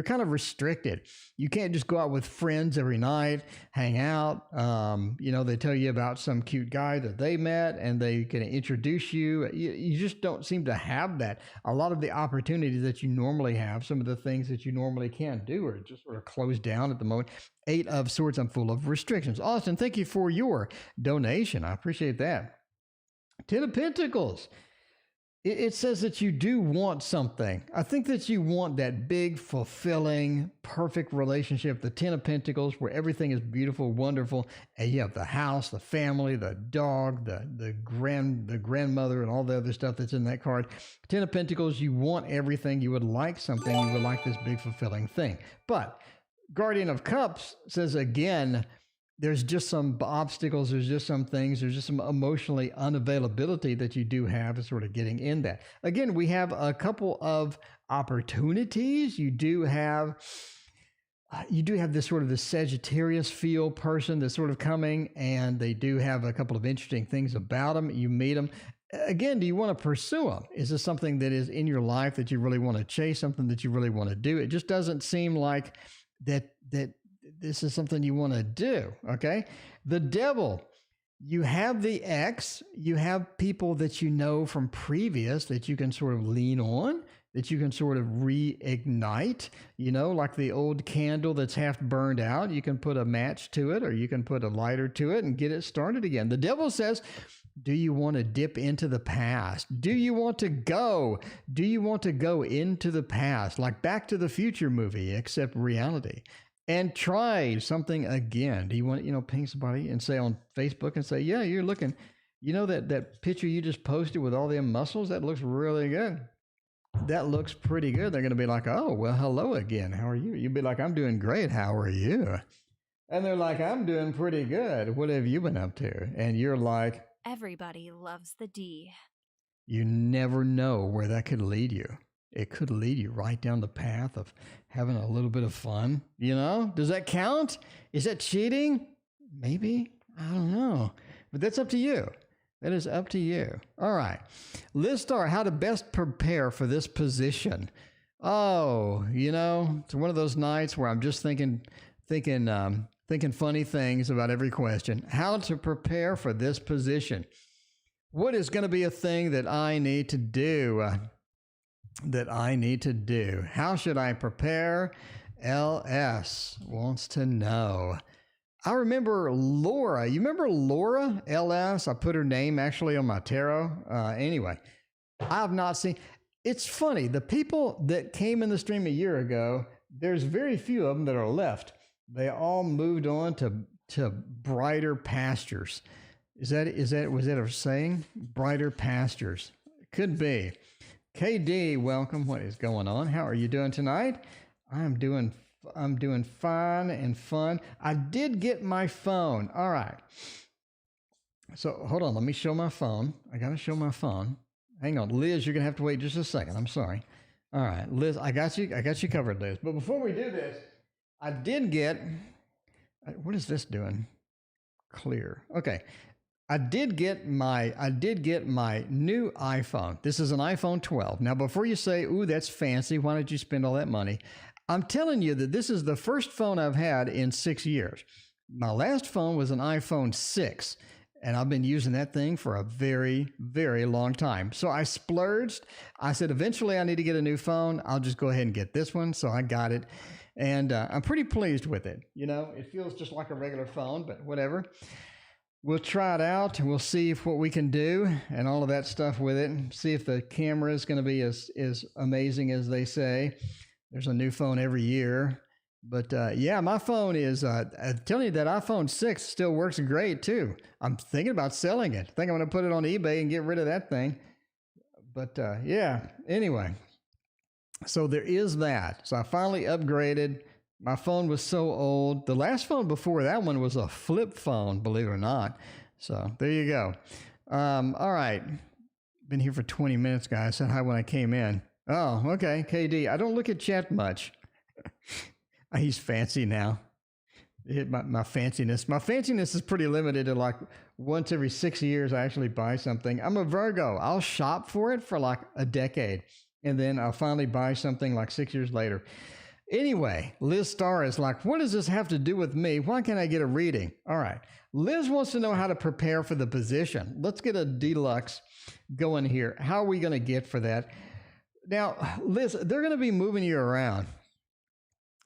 kind of restricted. You can't just go out with friends every night, hang out. They tell you about some cute guy that they met and they can introduce you. You just don't seem to have that. A lot of the opportunities that you normally have, some of the things that you normally can't do are just sort of closed down at the moment. Eight of Swords, I'm full of restrictions. Austin, thank you for your donation. I appreciate that. Ten of Pentacles. It says that you do want something. I think that you want that big, fulfilling, perfect relationship. The Ten of Pentacles, where everything is beautiful, wonderful, and you have the house, the family, the dog, the grandmother, and all the other stuff that's in that card. Ten of Pentacles, you want everything. You would like something. You would like this big, fulfilling thing. But Guardian of Cups says again, there's just some obstacles, there's just some things, there's just some emotionally unavailability that you do have to sort of getting in that. Again, we have a couple of opportunities. You do have this sort of the Sagittarius feel person that's sort of coming, and they do have a couple of interesting things about them. You meet them. Again, do you want to pursue them? Is this something that is in your life that you really want to chase, something that you really want to do? It just doesn't seem like that this is something you want to do, okay? The Devil, you have the ex, you have people that you know from previous that you can sort of lean on, that you can sort of reignite, like the old candle that's half burned out. You can put a match to it or you can put a lighter to it and get it started again. The Devil says, do you want to dip into the past? Do you want to go? Do you want to go into the past, like Back to the Future movie, except reality? And try something again. Do you want to, ping somebody and say on Facebook and say, yeah, you're looking, that picture you just posted with all them muscles, that looks really good. That looks pretty good. They're going to be like, oh, well, hello again. How are you? You'd be like, I'm doing great. How are you? And they're like, I'm doing pretty good. What have you been up to? And you're like, everybody loves the D. You never know where that could lead you. It could lead you right down the path of having a little bit of fun. Does that count? Is that cheating? Maybe. I don't know. But that's up to you. That is up to you. All right. Liz Star, how to best prepare for this position. Oh, it's one of those nights where I'm just thinking funny things about every question. How to prepare for this position. What is going to be a thing that I need to do? How should I prepare? LS wants to know. I remember Laura. You remember Laura? LS? I put her name actually on my tarot. Anyway, I have not seen. It's funny. The people that came in the stream a year ago, there's very few of them that are left. They all moved on to brighter pastures. Was that a saying? Brighter pastures. Could be. KD, welcome. What is going on? How are you doing tonight? I'm doing fine and fun. I did get my phone. All right. So hold on. Let me show my phone. I got to show my phone. Hang on. Liz, you're going to have to wait just a second. I'm sorry. All right. Liz, I got you covered, Liz. But before we do this, I did get, what is this doing? Clear. Okay. I did get my new iPhone. This is an iPhone 12. Now, before you say, ooh, that's fancy, why did you spend all that money? I'm telling you that this is the first phone I've had in 6 years. My last phone was an iPhone 6, and I've been using that thing for a very, very long time. So I splurged. I said, eventually I need to get a new phone. I'll just go ahead and get this one. So I got it, and I'm pretty pleased with it. It feels just like a regular phone, but whatever. We'll try it out and we'll see what we can do and all of that stuff with it. See if the camera is going to be as amazing as they say. There's a new phone every year. But yeah, my phone is, I'm telling you, that iPhone 6 still works great too. I'm thinking about selling it. I think I'm going to put it on eBay and get rid of that thing. But yeah, anyway, so there is that. So I finally upgraded. My phone was so old. The last phone before that one was a flip phone, believe it or not. So there you go. All right. Been here for 20 minutes, guys. Said hi when I came in. Oh, okay. KD. I don't look at chat much. He's fancy now. My fanciness. My fanciness is pretty limited to like once every 6 years I actually buy something. I'm a Virgo. I'll shop for it for like a decade, and then I'll finally buy something like 6 years later. Anyway, Liz Starr is like, what does this have to do with me? Why can't I get a reading? All right. Liz wants to know how to prepare for the position. Let's get a deluxe going here. How are we going to get for that? Now, Liz, they're going to be moving you around.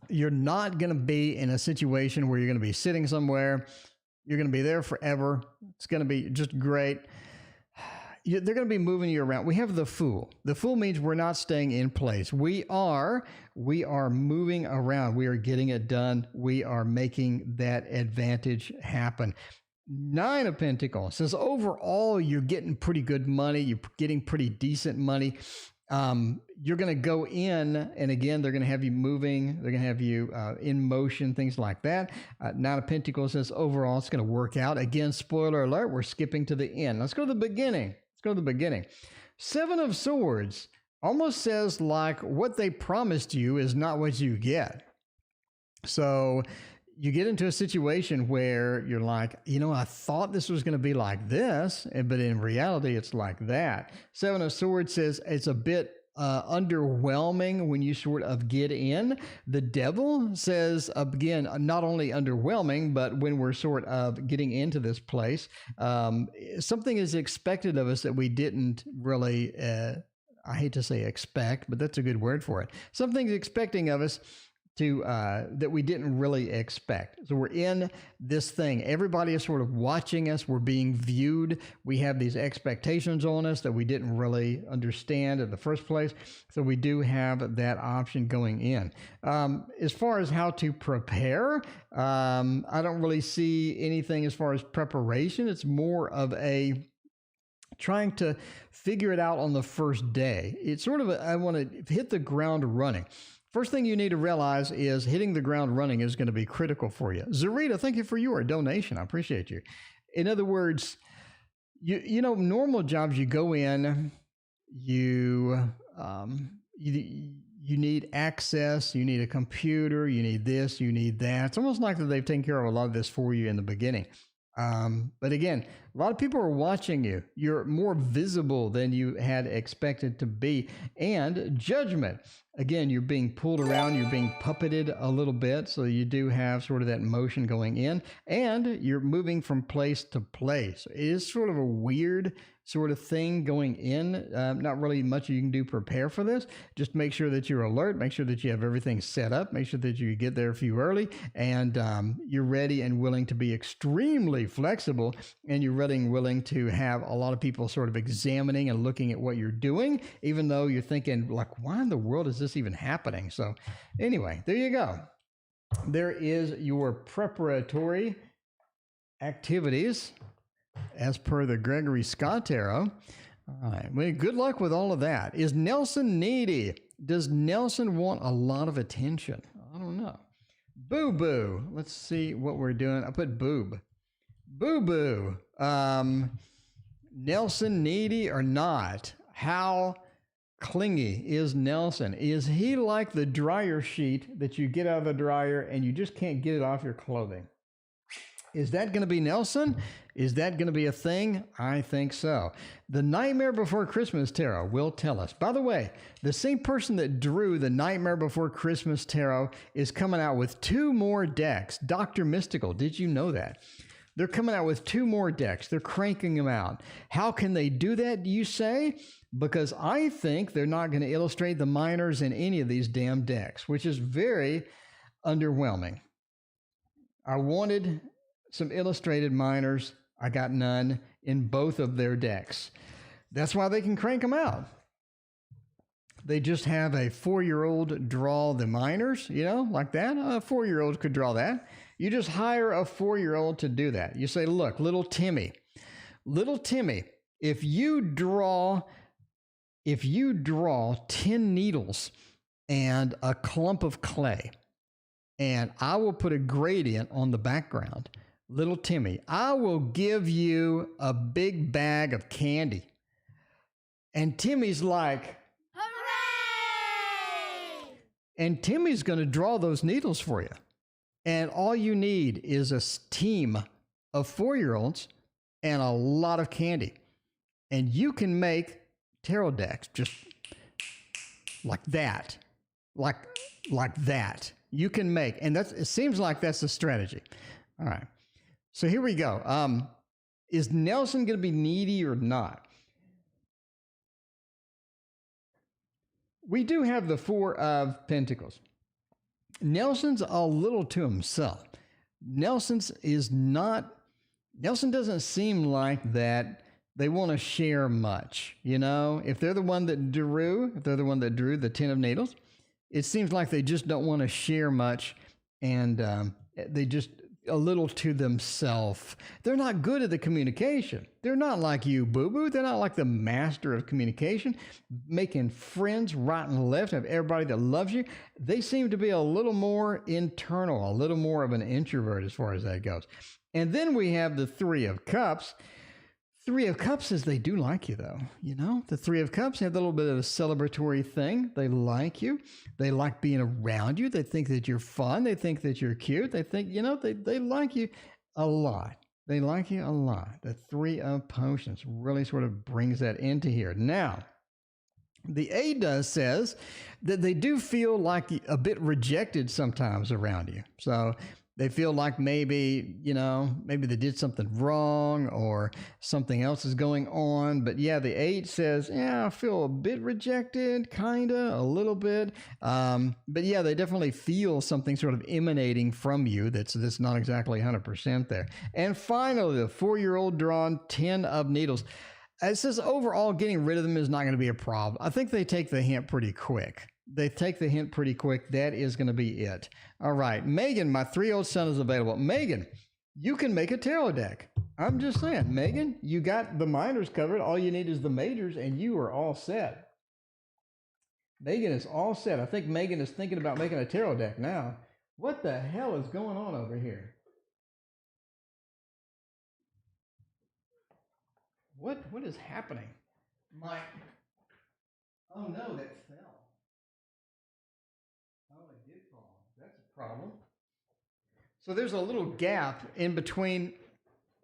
You're not going to be in a situation where you're going to be sitting somewhere. You're going to be there forever. It's going to be just great. They're going to be moving you around. We have the Fool. The Fool means we're not staying in place. We are moving around. We are getting it done. We are making that advantage happen. Nine of Pentacles says overall you're getting pretty good money. You're getting pretty decent money. You're going to go in, and again, they're going to have you moving. They're going to have you in motion, things like that. Nine of Pentacles says overall it's going to work out. Again, spoiler alert, we're skipping to the end. Let's go to the beginning. Seven of Swords almost says like what they promised you is not what you get. So you get into a situation where you're like, I thought this was going to be like this, but in reality, it's like that. Seven of Swords says it's a bit underwhelming when you sort of get in. The Devil says, again, not only underwhelming, but when we're sort of getting into this place, something is expected of us that we didn't really, I hate to say expect, but that's a good word for it. Something's expecting of us that we didn't really expect. So we're in this thing. Everybody is sort of watching us. We're being viewed. We have these expectations on us that we didn't really understand in the first place. So we do have that option going in. As far as how to prepare, I don't really see anything as far as preparation. It's more of a trying to figure it out on the first day. It's sort of I want to hit the ground running. First thing you need to realize is hitting the ground running is going to be critical for you. Zarita, thank you for your donation. I appreciate you. In other words, you know, normal jobs, you go in, you need access, you need a computer, you need this, you need that. It's almost like that they've taken care of a lot of this for you in the beginning. But again, a lot of people are watching you. You're more visible than you had expected to be. And judgment. Again, you're being pulled around, you're being puppeted a little bit. So you do have sort of that motion going in, and you're moving from place to place. It is sort of a weird sort of thing going in. Not really much you can do prepare for this. Just make sure that you're alert, make sure that you have everything set up, make sure that you get there a few early, and you're ready and willing to be extremely flexible, and you're ready and willing to have a lot of people sort of examining and looking at what you're doing, even though you're thinking like, why in the world is this even happening? So anyway, there you go. There is your preparatory activities as per the Gregory Scott Tarot. All right. Well, good luck with all of that. Is Nelson needy? Does Nelson want a lot of attention? I don't know. Boo Boo. Let's see what we're doing. I put boob. Boo Boo. Nelson needy or not? How clingy is Nelson? Is he like the dryer sheet that you get out of the dryer and you just can't get it off your clothing? Is that going to be Nelson? Is that going to be a thing? I think so. The Nightmare Before Christmas Tarot will tell us. By the way, the same person that drew the Nightmare Before Christmas Tarot is coming out with 2 more decks. Dr. Mystical, did you know that? They're coming out with 2 more decks. They're cranking them out. How can they do that, do you say? Because I think they're not going to illustrate the minors in any of these damn decks, which is very underwhelming. I wanted some illustrated minors. I got none in both of their decks. That's why they can crank them out. They just have a 4-year-old draw the minors, like that. A 4-year-old could draw that. You just hire a 4-year-old to do that. You say, look, little Timmy, if you draw 10 needles and a clump of clay, and I will put a gradient on the background, little Timmy, I will give you a big bag of candy. And Timmy's like, hooray! And Timmy's going to draw those needles for you. And all you need is a team of 4-year-olds and a lot of candy. And you can make tarot decks just like that. Like that. You can make, and it seems like that's the strategy. All right. So here we go. Is Nelson going to be needy or not? We do have the 4 of Pentacles. Nelson's a little to himself. Nelson doesn't seem like that they want to share much. If they're the one that drew the 10 of needles, it seems like they just don't want to share much, and they just a little to themselves. They're not good at the communication. They're not like you, boo-boo. They're not like the master of communication, making friends right and left, have everybody that loves you. They seem to be a little more internal, a little more of an introvert as far as that goes. And then we have the 3 of Cups. 3 of Cups says they do like you, though. The 3 of Cups have a little bit of a celebratory thing. They like you. They like being around you. They think that you're fun. They think that you're cute. They think, they like you a lot. They like you a lot. The 3 of Potions really sort of brings that into here. Now, the A says that they do feel like a bit rejected sometimes around you. So they feel like maybe they did something wrong or something else is going on. But yeah, the 8 says, I feel a bit rejected, a little bit. But yeah, they definitely feel something sort of emanating from you that's not exactly 100% there. And finally, the 4-year-old drawn 10 of needles. It says overall getting rid of them is not going to be a problem. I think they take the hint pretty quick. That is going to be it. All right. Megan, my 3-year-old son is available. Megan, you can make a tarot deck. I'm just saying. Megan, you got the minors covered. All you need is the majors, and you are all set. Megan is all set. I think Megan is thinking about making a tarot deck now. What the hell is going on over here? What is happening? Oh no, that fell. Oh, it did fall. That's a problem. So there's a little gap in between.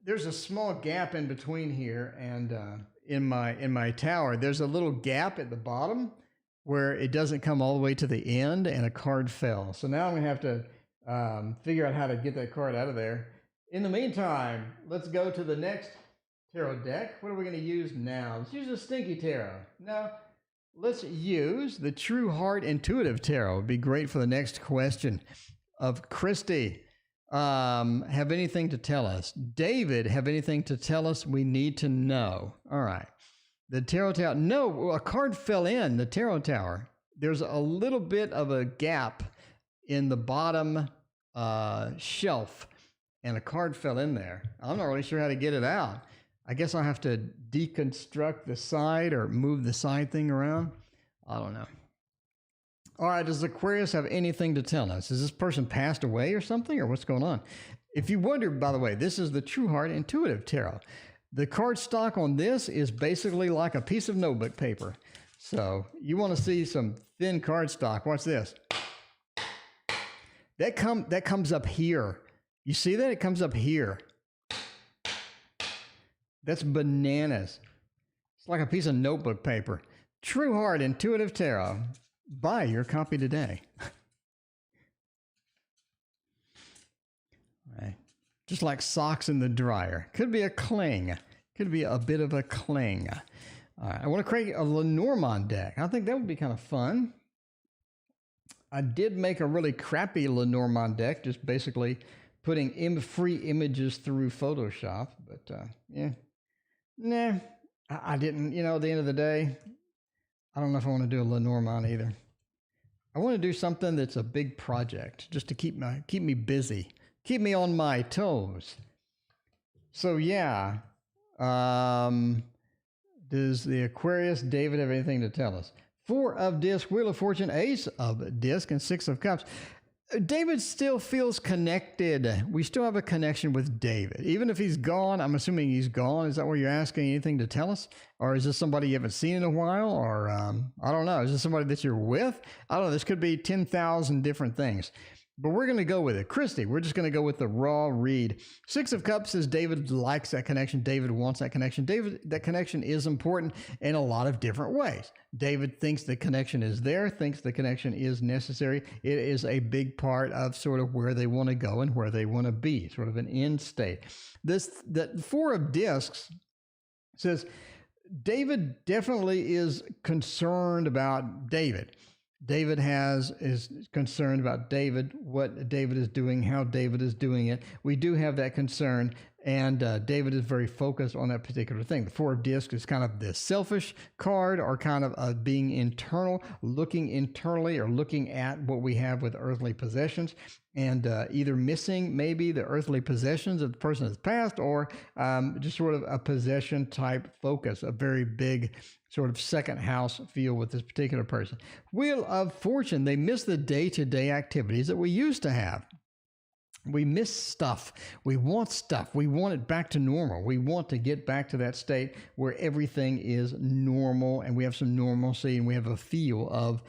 There's a small gap in between here and in my tower. There's a little gap at the bottom where it doesn't come all the way to the end, and a card fell. So now I'm gonna have to figure out how to get that card out of there. In the meantime, let's go to the next tarot deck. What are we going to use now? Let's use a Stinky Tarot. No, let's use the True Heart Intuitive Tarot. It'd be great for the next question of Christy. Have anything to tell us? David, have anything to tell us we need to know? All right. The Tarot Tower. No, a card fell in the Tarot Tower. There's a little bit of a gap in the bottom shelf, and a card fell in there. I'm not really sure how to get it out. I guess I'll have to deconstruct the side or move the side thing around. I don't know. All right, does Aquarius have anything to tell us? Has this person passed away or something, or what's going on? If you wonder, by the way, this is the True Heart Intuitive Tarot. The card stock on this is basically like a piece of notebook paper. So you want to see some thin card stock. Watch this. That comes up here. You see that? It comes up here. That's bananas. It's like a piece of notebook paper. True Heart Intuitive Tarot. Buy your copy today. All right. Just like socks in the dryer. Could be a cling. Could be a bit of a cling. All right. I want to create a Lenormand deck. I think that would be kind of fun. I did make a really crappy Lenormand deck, just basically putting free images through Photoshop. But yeah. Nah, I didn't, at the end of the day, I don't know if I want to do a Lenormand either. I want to do something that's a big project just to keep me busy, keep me on my toes. So yeah, does the Aquarius David have anything to tell us? 4 of disc, Wheel of Fortune, Ace of disc, and 6 of cups. David still feels connected. We still have a connection with David. Even if he's gone, I'm assuming he's gone. Is that where you're asking anything to tell us? Or is this somebody you haven't seen in a while? Or I don't know. Is this somebody that you're with? I don't know. This could be 10,000 different things. But we're going to go with it. Christy, we're just going to go with the raw read. 6 of Cups says David likes that connection. David wants that connection. David, that connection is important in a lot of different ways. David thinks the connection is there, thinks the connection is necessary. It is a big part of sort of where they want to go and where they want to be, sort of an end state. That 4 of Discs says David definitely is concerned about David. David is concerned about David, what David is doing, how David is doing it. We do have that concern, and David is very focused on that particular thing. The 4 of Discs is kind of the selfish card, or kind of being internal, looking internally, or looking at what we have with earthly possessions, and either missing maybe the earthly possessions of the person that's passed, or just sort of a possession type focus, a very big sort of second house feel with this particular person. Wheel of Fortune, they miss the day-to-day activities that we used to have. We miss stuff. We want stuff. We want it back to normal. We want to get back to that state where everything is normal and we have some normalcy and we have a feel of,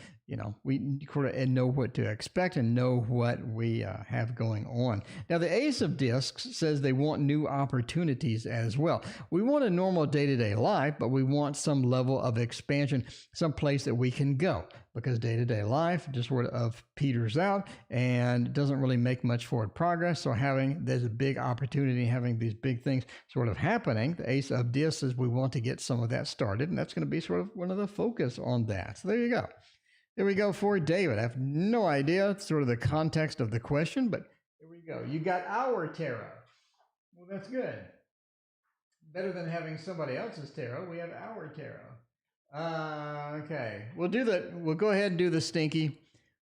we know what to expect and know what we have going on. Now, the Ace of Discs says they want new opportunities as well. We want a normal day-to-day life, but we want some level of expansion, some place that we can go, because day-to-day life just sort of peters out and doesn't really make much forward progress. So there's a big opportunity, having these big things sort of happening. The Ace of Discs says we want to get some of that started, and that's going to be sort of one of the focus on that. So there you go. Here we go for David. I have no idea sort of the context of the question, but here we go. You got our tarot. Well, that's good. Better than having somebody else's tarot. We have our tarot. Okay. We'll go ahead and do the stinky.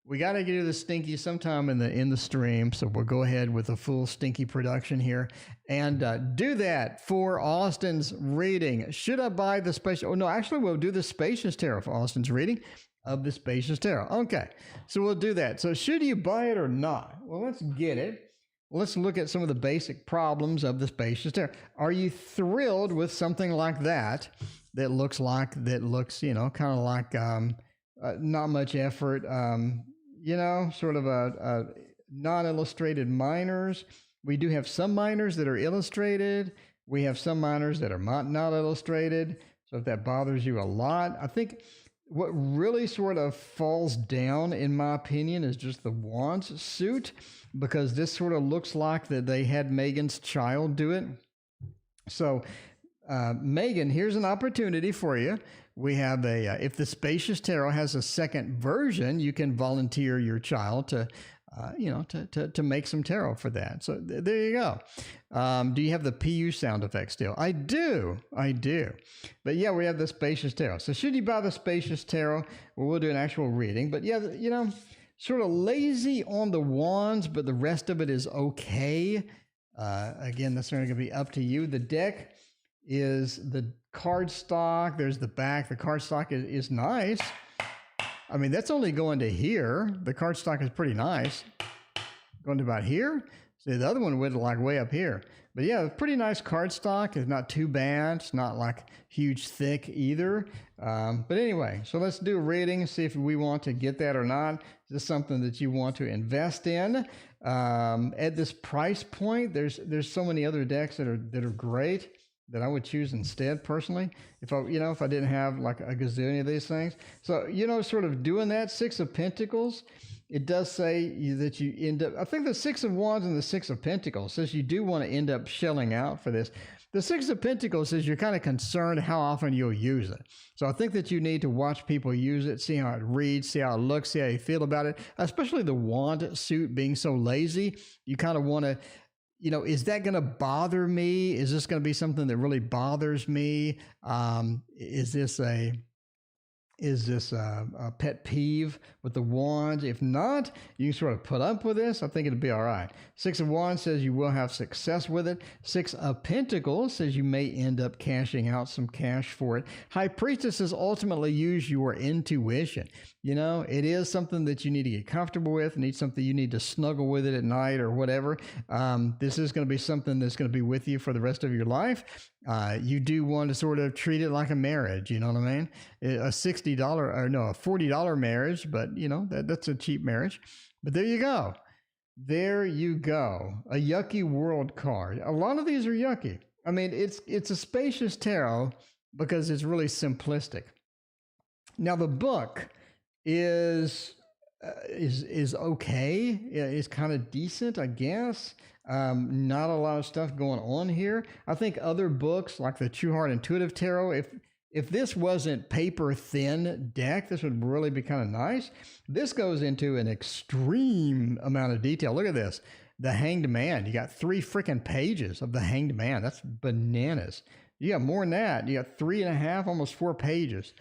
We got to do the stinky sometime in the stream, so we'll go ahead with a full stinky production here and do that for Austin's reading. Should I buy the spacious? Oh no, actually, we'll do the spacious tarot for Austin's reading of the spacious tarot. Okay, so we'll do that. So should you buy it or not? Well, let's get it. Let's look at some of the basic problems of the spacious tarot. Are you thrilled with something like that? That looks, kind of like not much effort. Sort of a non-illustrated minors. We do have some minors that are illustrated. We have some minors that are not illustrated. So if that bothers you a lot, I think what really sort of falls down, in my opinion, is just the Wands suit, because this sort of looks like that they had Megan's child do it. So, Megan, here's an opportunity for you. We have if the Spacious Tarot has a second version, you can volunteer your child to make some tarot for that. So there you go. Do you have the PU sound effect still? I do. But yeah, we have the Spacious Tarot. So should you buy the Spacious Tarot? Well, we'll do an actual reading. But yeah, sort of lazy on the wands, but the rest of it is okay. Again, that's certainly going to be up to you. The deck is the cardstock. There's the back. The cardstock is nice. I mean, that's only going to here. The cardstock is pretty nice. Going to about here. See, the other one went like way up here. But yeah, pretty nice cardstock. It's not too bad. It's not like huge thick either. But anyway, so let's do a reading and see if we want to get that or not. Is this something that you want to invest in? At this price point, there's so many other decks that are great that I would choose instead personally, if I didn't have like a gazillion of these things. So, sort of doing that, 6 of Pentacles, it does say that you end up, I think the 6 of Wands and the 6 of Pentacles says you do want to end up shelling out for this. The 6 of Pentacles says you're kind of concerned how often you'll use it. So I think that you need to watch people use it, see how it reads, see how it looks, see how you feel about it, especially the wand suit being so lazy. You kind of want to, is that going to bother me? Is this going to be something that really bothers me? Is this Is this a pet peeve with the wands? If not, you can sort of put up with this. I think it'll be all right. Six of Wands says you will have success with it. Six of Pentacles says you may end up cashing out some cash for it. High Priestess says ultimately use your intuition. You know, it is something that you need to get comfortable with, need something you need to snuggle with it at night or whatever. This is going to be something that's going to be with you for the rest of your life. You do want to sort of treat it like a marriage, you know what I mean? A $40 marriage, but you know, that's a cheap marriage. But there you go. There you go. A yucky world card. A lot of these are yucky. I mean, it's a spacious tarot because it's really simplistic. Now the book is okay. It's kind of decent, I guess. Not a lot of stuff going on here. I think other books like the True Heart Intuitive Tarot, if this wasn't paper thin deck, this would really be kind of nice. This goes into an extreme amount of detail. Look at this. The Hanged Man. You got 3 freaking pages of the Hanged Man. That's bananas. You got more than that. You got 3.5, almost 4 pages.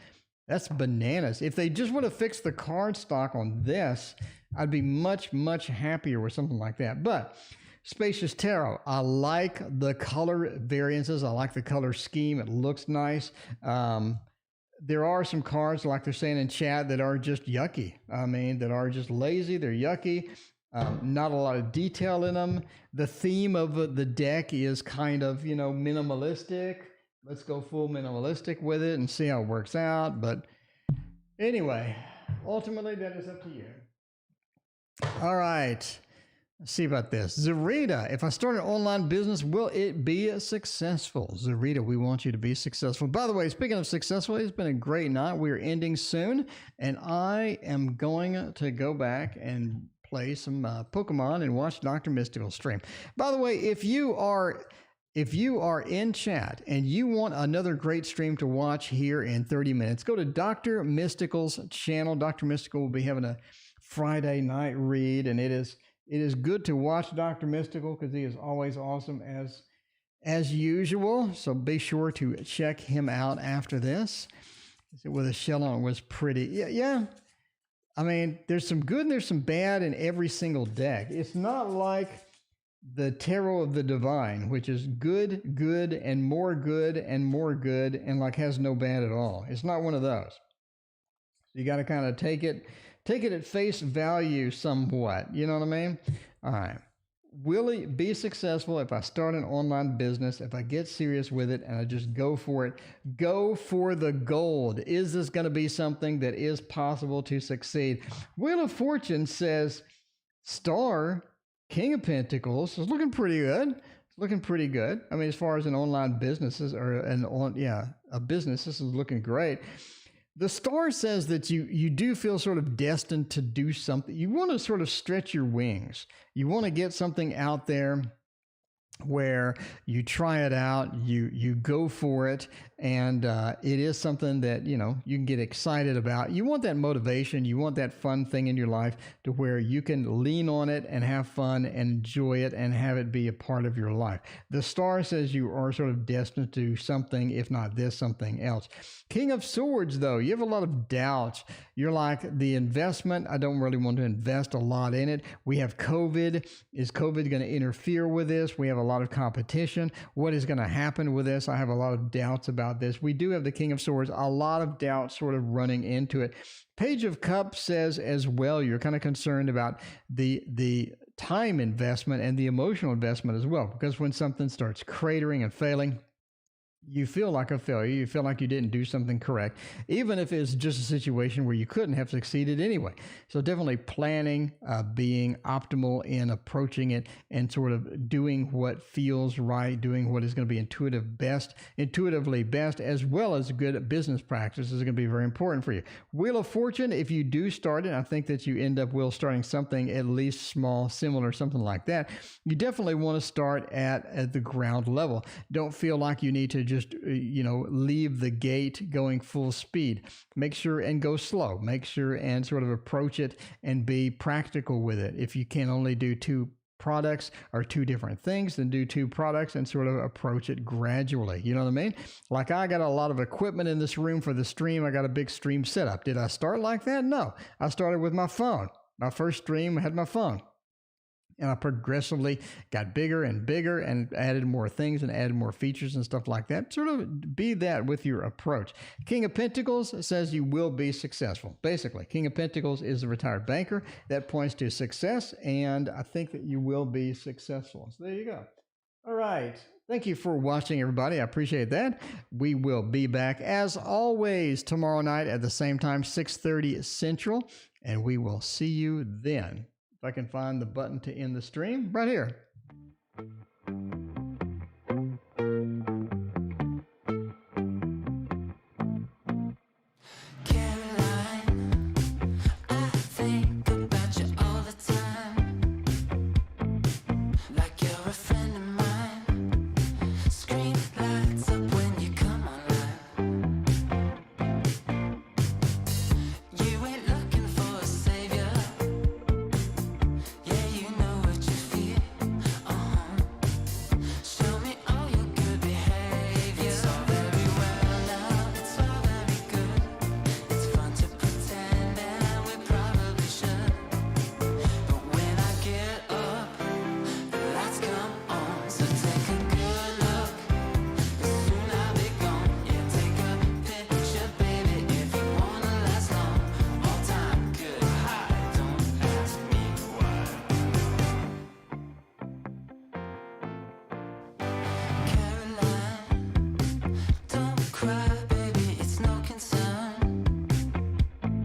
That's bananas. If they just would have fixed the card stock on this, I'd be much, much happier with something like that. But Spacious Tarot, I like the color variances. I like the color scheme. It looks nice. There are some cards, like they're saying in chat, that are just yucky. I mean, that are just lazy. They're yucky. Not a lot of detail in them. The theme of the deck is kind of, you know, minimalistic. Let's go full minimalistic with it and see how it works out. But anyway, ultimately, that is up to you. All right. Let's see about this. Zarita, if I start an online business, will it be successful? Zarita, we want you to be successful. By the way, speaking of successful, it's been a great night. We are ending soon, and I am going to go back and play some Pokemon and watch Dr. Mystical stream. By the way, if you are in chat and you want another great stream to watch here in 30 minutes, go to Dr. Mystical's channel. Dr. Mystical will be having a Friday night read, and it is good to watch Dr. Mystical because he is always awesome as usual. So be sure to check him out after this. With a shell on it was pretty. Yeah. I mean, there's some good and there's some bad in every single deck. It's not like the Tarot of the Divine, which is good, and more good, and like has no bad at all. It's not one of those. You got to kind of take it at face value somewhat. You know what I mean? All right. Will it be successful if I start an online business, if I get serious with it and I just go for it? Go for the gold. Is this going to be something that is possible to succeed? Wheel of Fortune says Star, King of Pentacles is looking pretty good. It's looking pretty good. I mean, as far as an online businesses or a business, this is looking great. The Star says that you do feel sort of destined to do something. You want to sort of stretch your wings. You want to get something out there where you try it out, you go for it, and it is something that, you know, you can get excited about. You want that motivation, you want that fun thing in your life to where you can lean on it and have fun and enjoy it and have it be a part of your life. The Star says you are sort of destined to something, if not this, something else. King of Swords, though, you have a lot of doubts. You're like, the investment, I don't really want to invest a lot in it. We have COVID. Is COVID going to interfere with this? We have a lot of competition. What is going to happen with this? I have a lot of doubts about this. We do have the King of Swords, a lot of doubts sort of running into it. Page of Cups says as well, you're kind of concerned about the time investment and the emotional investment as well, because when something starts cratering and failing, you feel like a failure. You feel like you didn't do something correct, even if it's just a situation where you couldn't have succeeded anyway. So definitely planning, being optimal in approaching it and sort of doing what feels right, doing what is going to be intuitively best, as well as good business practices is going to be very important for you. Wheel of Fortune, if you do start it, I think that you end up starting something at least small, similar, something like that. You definitely want to start at the ground level. Don't feel like you need to just leave the gate going full speed. Make sure and go slow. Make sure and sort of approach it and be practical with it. If you can only do 2 products are two different things, then do two products and sort of approach it gradually. You know what I mean? Like I got a lot of equipment in this room for the stream. I got a big stream setup. Did I start like that? No. I started with my phone. My first stream had my phone. And I progressively got bigger and bigger and added more things and added more features and stuff like that. Sort of be that with your approach. King of Pentacles says you will be successful. Basically, King of Pentacles is a retired banker. That points to success, and I think that you will be successful. So there you go. All right. Thank you for watching, everybody. I appreciate that. We will be back, as always, tomorrow night at the same time, 6:30 Central, and we will see you then. If I can find the button to end the stream, right here.